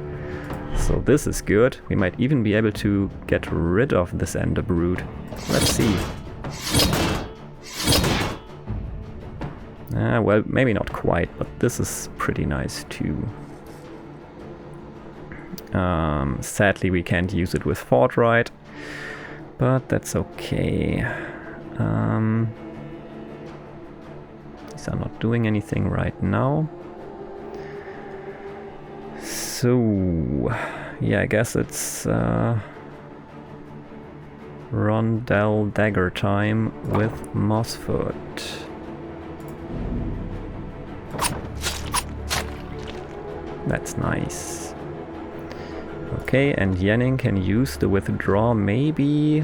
So this is good. We might even be able to get rid of this Ender Brute. Let's see. Well, maybe not quite, but this is pretty nice too. Sadly, we can't use it with Fortright, but that's okay. These are not doing anything right now. So, yeah, I guess it's Rondell Dagger time with Mossfoot. That's nice. Okay, and Yenning can use the withdraw, maybe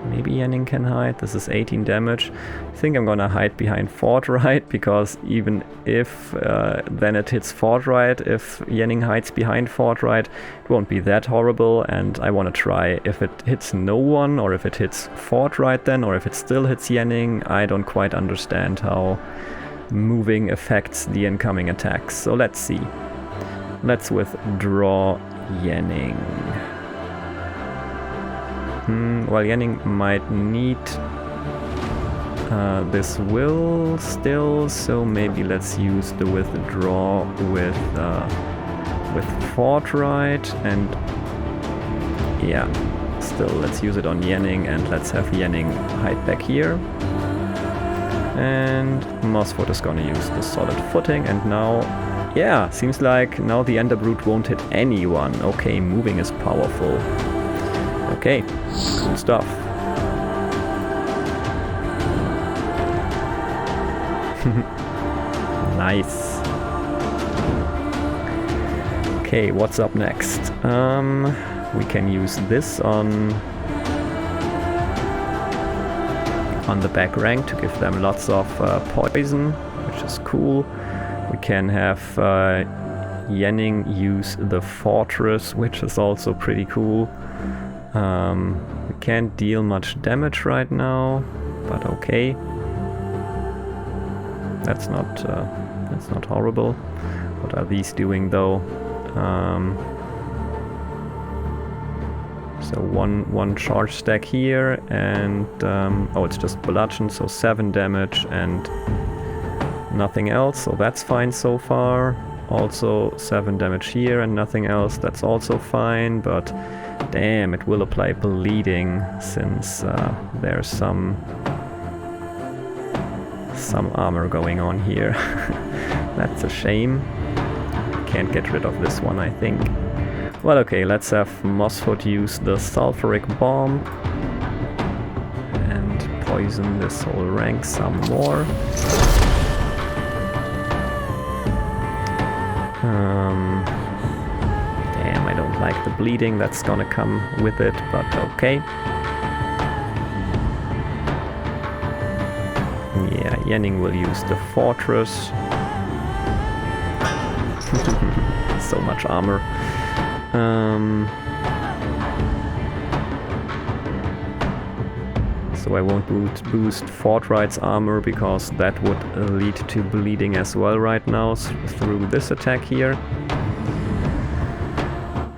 Yenning can hide. This is 18 damage. I think I'm gonna hide behind Fortright, because even if then it hits Fortright, if Yenning hides behind Fortright, it won't be that horrible, and I want to try if it hits no one, or if it hits Fortright then, or if it still hits Yenning. I don't quite understand how moving affects the incoming attacks, so let's see. Let's withdraw Yenning. Well, Yenning might need this will still, so maybe let's use the withdraw with Fortright, and yeah, still let's use it on Yenning, and let's have Yenning hide back here. And Mossfoot is gonna use the solid footing, and now, yeah, seems like now the Ender Brute won't hit anyone. Okay, moving is powerful. Okay, cool stuff. Nice. Okay, what's up next? We can use this on the back rank to give them lots of poison, which is cool. We can have Yenning use the fortress, which is also pretty cool. We can't deal much damage right now, but okay. That's not horrible. What are these doing though? So one charge stack here, and oh, it's just bludgeon, so 7 damage and nothing else, so that's fine so far. Also 7 damage here and nothing else, that's also fine, but damn, it will apply bleeding since there's some armor going on here. That's a shame. Can't get rid of this one, I think. Well, okay, let's have Mossfoot use the sulfuric bomb and poison this whole rank some more. Damn, I don't like the bleeding that's gonna come with it, but okay. Yeah, Yenning will use the fortress. So much armor. So I won't boost Fortright's armor, because that would lead to bleeding as well right now through this attack here.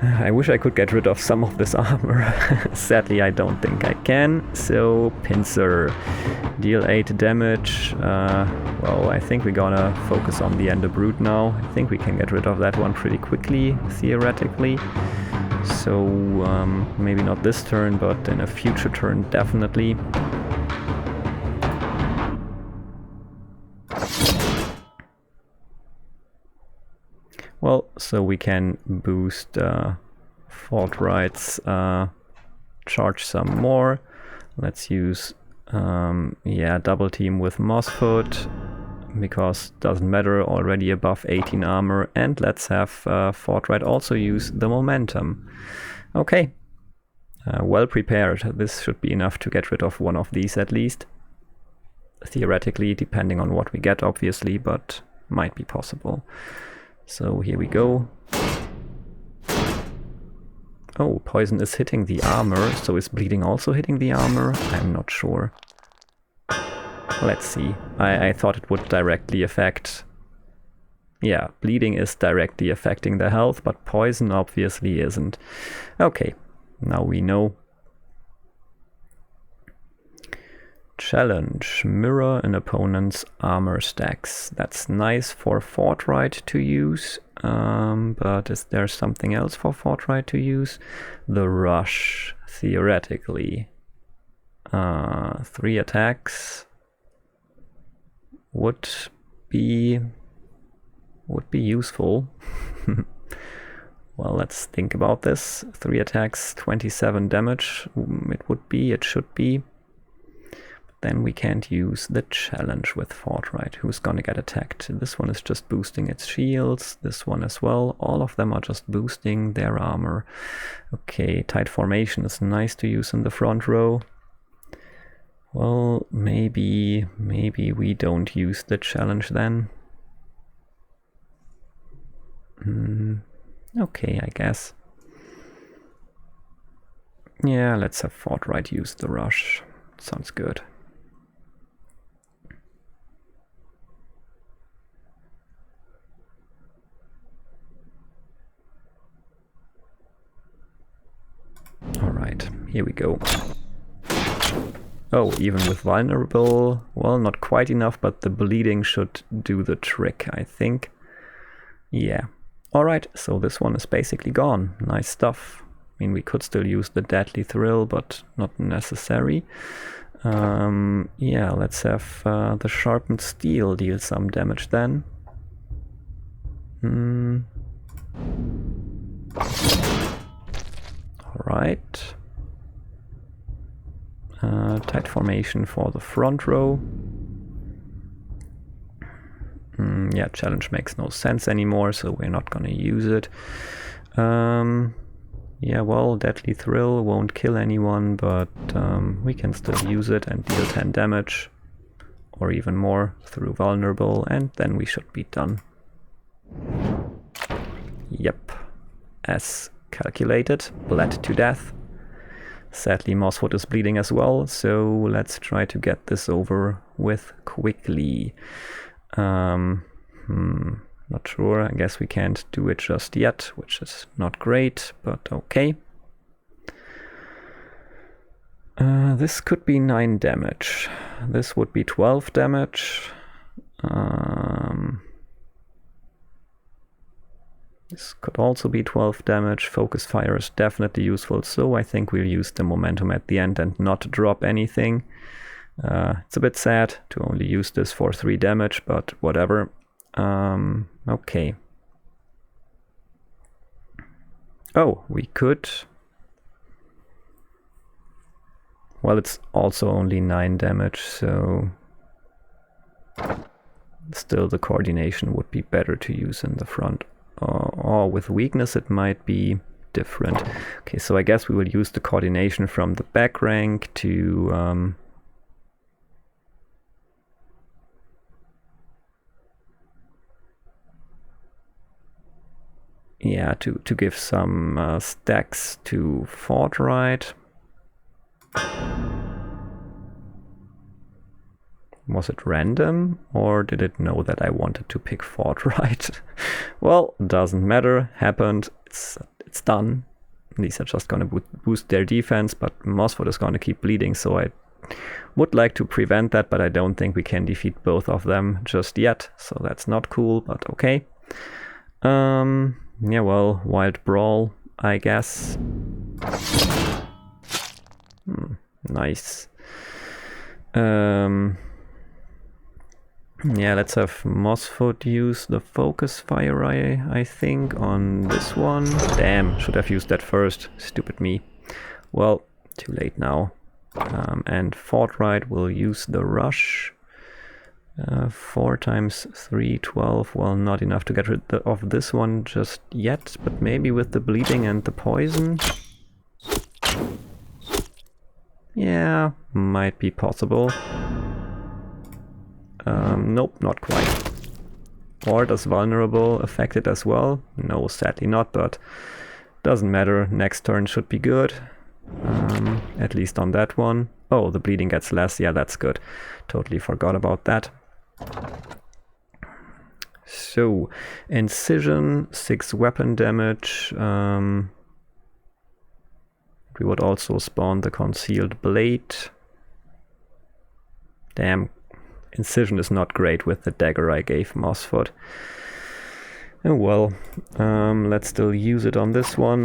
I wish I could get rid of some of this armor. Sadly, I don't think I can. So, Pincer. Deal 8 damage. Well, I think we're gonna focus on the Ender Brute now. I think we can get rid of that one pretty quickly, theoretically. So, maybe not this turn, but in a future turn, definitely. Well, so we can boost Fortright's charge some more. Let's use, yeah, double team with Mossfoot, because doesn't matter, already above 18 armor. And let's have Fortright also use the momentum. Okay, well prepared. This should be enough to get rid of one of these at least. Theoretically, depending on what we get, obviously, but might be possible. So here we go. Oh, poison is hitting the armor, so is bleeding also hitting the armor? I'm not sure. Let's see. I thought it would directly affect... Yeah, bleeding is directly affecting the health, but poison obviously isn't. Okay, now we know. Challenge. Mirror an opponent's armor stacks. That's nice for Fortright to use, but is there something else for Fortright to use? The Rush, theoretically. 3 attacks. would be useful. Well, let's think about this. 3 attacks, 27 damage. It should be. Then we can't use the challenge with Fortright. Who's gonna get attacked? This one is just boosting its shields. This one as well. All of them are just boosting their armor. Okay, tight formation is nice to use in the front row. Well, maybe we don't use the challenge then. Okay, I guess. Yeah, let's have Fortright use the rush. Sounds good. Alright, here we go. Oh, even with vulnerable, well, not quite enough, but the bleeding should do the trick, I think. Yeah. Alright, so this one is basically gone. Nice stuff. I mean, we could still use the Deadly Thrill, but not necessary. Yeah, let's have the Sharpened Steel deal some damage then. Alright. Tight formation for the front row. Yeah, challenge makes no sense anymore, so we're not gonna use it. Yeah, well, Deadly Thrill won't kill anyone, but we can still use it and deal 10 damage, or even more, through vulnerable, and then we should be done. Yep, as calculated, bled to death. Sadly, Mossfoot is bleeding as well, so let's try to get this over with quickly. Not sure, I guess we can't do it just yet, which is not great, but okay. This could be 9 damage. This would be 12 damage. This could also be 12 damage. Focus fire is definitely useful, so I think we'll use the momentum at the end and not drop anything. It's a bit sad to only use this for 3 damage, but whatever. Okay. Oh, we could... Well, it's also only 9 damage, so... Still, the coordination would be better to use in the front. Or with weakness it might be different. Okay, so I guess we will use the coordination from the back rank to... yeah, to give some stacks to Fortright. Was it random, or did it know that I wanted to pick Fortright? Well, doesn't matter. Happened. It's done. These are just gonna boost their defense, but Mossfoot is gonna keep bleeding, so I would like to prevent that, but I don't think we can defeat both of them just yet, so that's not cool, but okay. Yeah, well, Wild Brawl, I guess. Nice. Yeah, let's have Mossfoot use the focus fire, I think, on this one. Damn, should have used that first. Stupid me. Well, too late now. And Fortright will use the rush. 4 times 3, 12. Well, not enough to get rid of this one just yet, but maybe with the bleeding and the poison. Yeah, might be possible. Nope, not quite. Or does vulnerable affect it as well? No, sadly not, but doesn't matter. Next turn should be good. At least on that one. Oh, the bleeding gets less. Yeah, that's good. Totally forgot about that. So, Incision, 6 weapon damage. We would also spawn the Concealed Blade. Damn, Incision is not great with the dagger I gave Mossfoot. Oh well, let's still use it on this one.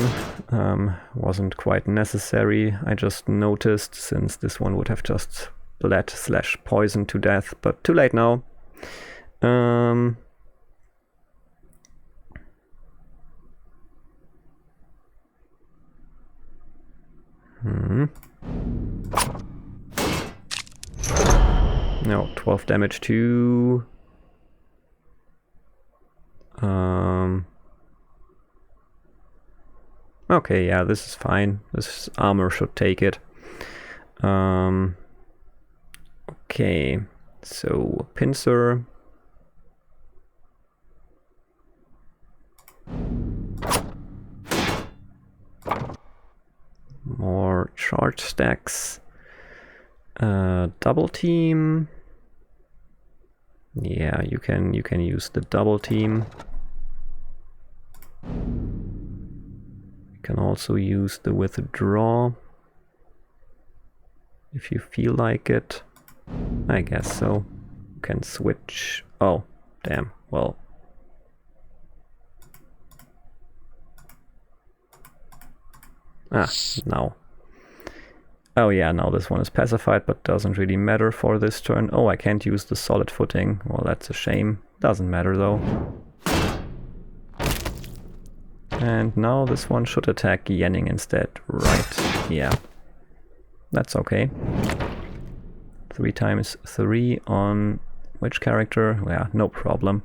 Wasn't quite necessary, I just noticed, since this one would have just bled / poisoned to death, but too late now. No, 12 damage to... Okay, yeah, this is fine. This armor should take it. Okay, so pincer. More charge stacks. Double team. Yeah, you can use the double team. You can also use the withdraw if you feel like it. I guess so. You can switch. Oh, damn. Well. Now. Oh yeah, now this one is pacified, but doesn't really matter for this turn. Oh, I can't use the solid footing. Well, that's a shame. Doesn't matter though. And now this one should attack Yenning instead. Right, yeah. That's okay. 3 times 3 on which character? Yeah, no problem.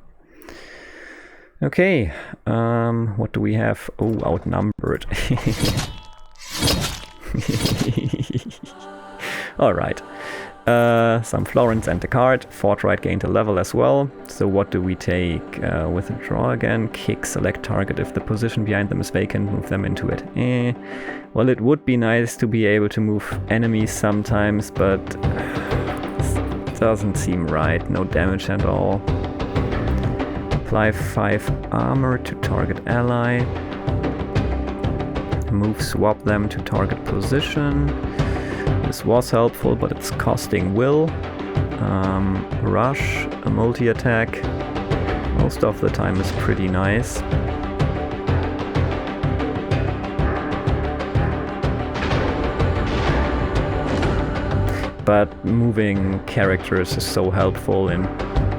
Okay, what do we have? Oh, outnumbered. Alright. Some florins and a card. Forthright gained a level as well. So what do we take? Withdraw again. Kick, select target. If the position behind them is vacant, move them into it. Well, it would be nice to be able to move enemies sometimes, but it doesn't seem right. No damage at all. Apply 5 armor to target ally. Move swap them to target position. This was helpful, but it's costing will. Rush, a multi-attack. Most of the time is pretty nice. But moving characters is so helpful in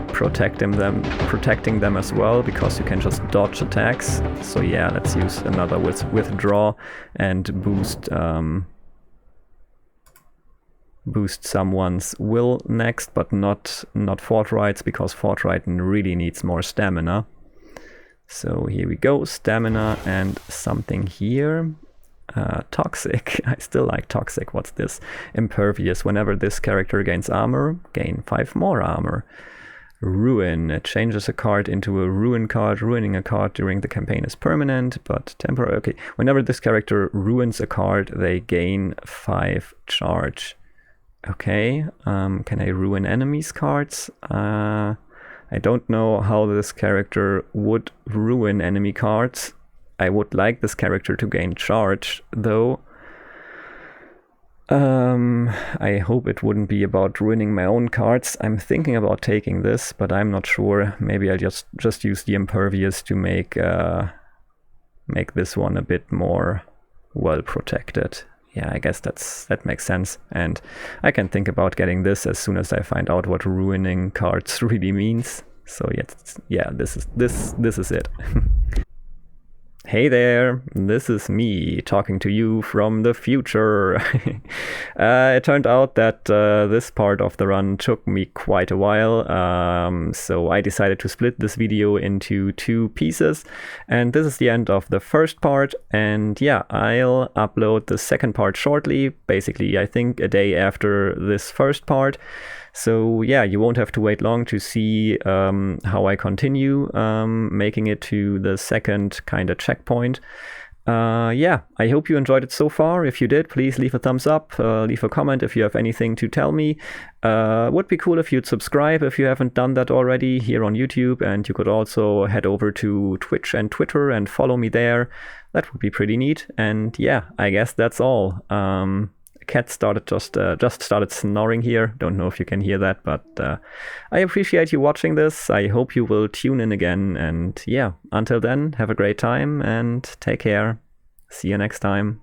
protecting them as well, because you can just dodge attacks. So yeah, let's use another withdraw and boost someone's will next, but not Forthright's, because Forthright really needs more stamina. So here we go, stamina and something here. Toxic. I still like toxic. What's this? Impervious. Whenever this character gains armor, gain 5 more armor. Ruin. It changes a card into a ruin card. Ruining a card during the campaign is permanent, but temporary. Okay. Whenever this character ruins a card, they gain 5 charge. Okay. Can I ruin enemies' cards? I don't know how this character would ruin enemy cards. I would like this character to gain charge, though. I hope it wouldn't be about ruining my own cards. I'm thinking about taking this, but I'm not sure. Maybe I'll just use the Impervious to make this one a bit more well protected. Yeah, I guess that makes sense. And I can think about getting this as soon as I find out what ruining cards really means. So yeah, this is it. Hey there, this is me talking to you from the future. It turned out that this part of the run took me quite a while, so I decided to split this video into 2 pieces, and this is the end of the first part, and yeah, I'll upload the second part shortly, basically I think a day after this first part. So yeah, you won't have to wait long to see how I continue making it to the second kind of checkpoint. Yeah, I hope you enjoyed it so far. If you did, please leave a thumbs up, leave a comment if you have anything to tell me. Would be cool if you'd subscribe if you haven't done that already here on YouTube, and you could also head over to Twitch and Twitter and follow me there. That would be pretty neat. And yeah, I guess that's all. Cat just started snoring here. Don't know if you can hear that, but I appreciate you watching this. I hope you will tune in again, and yeah, until then, have a great time and take care. See you next time.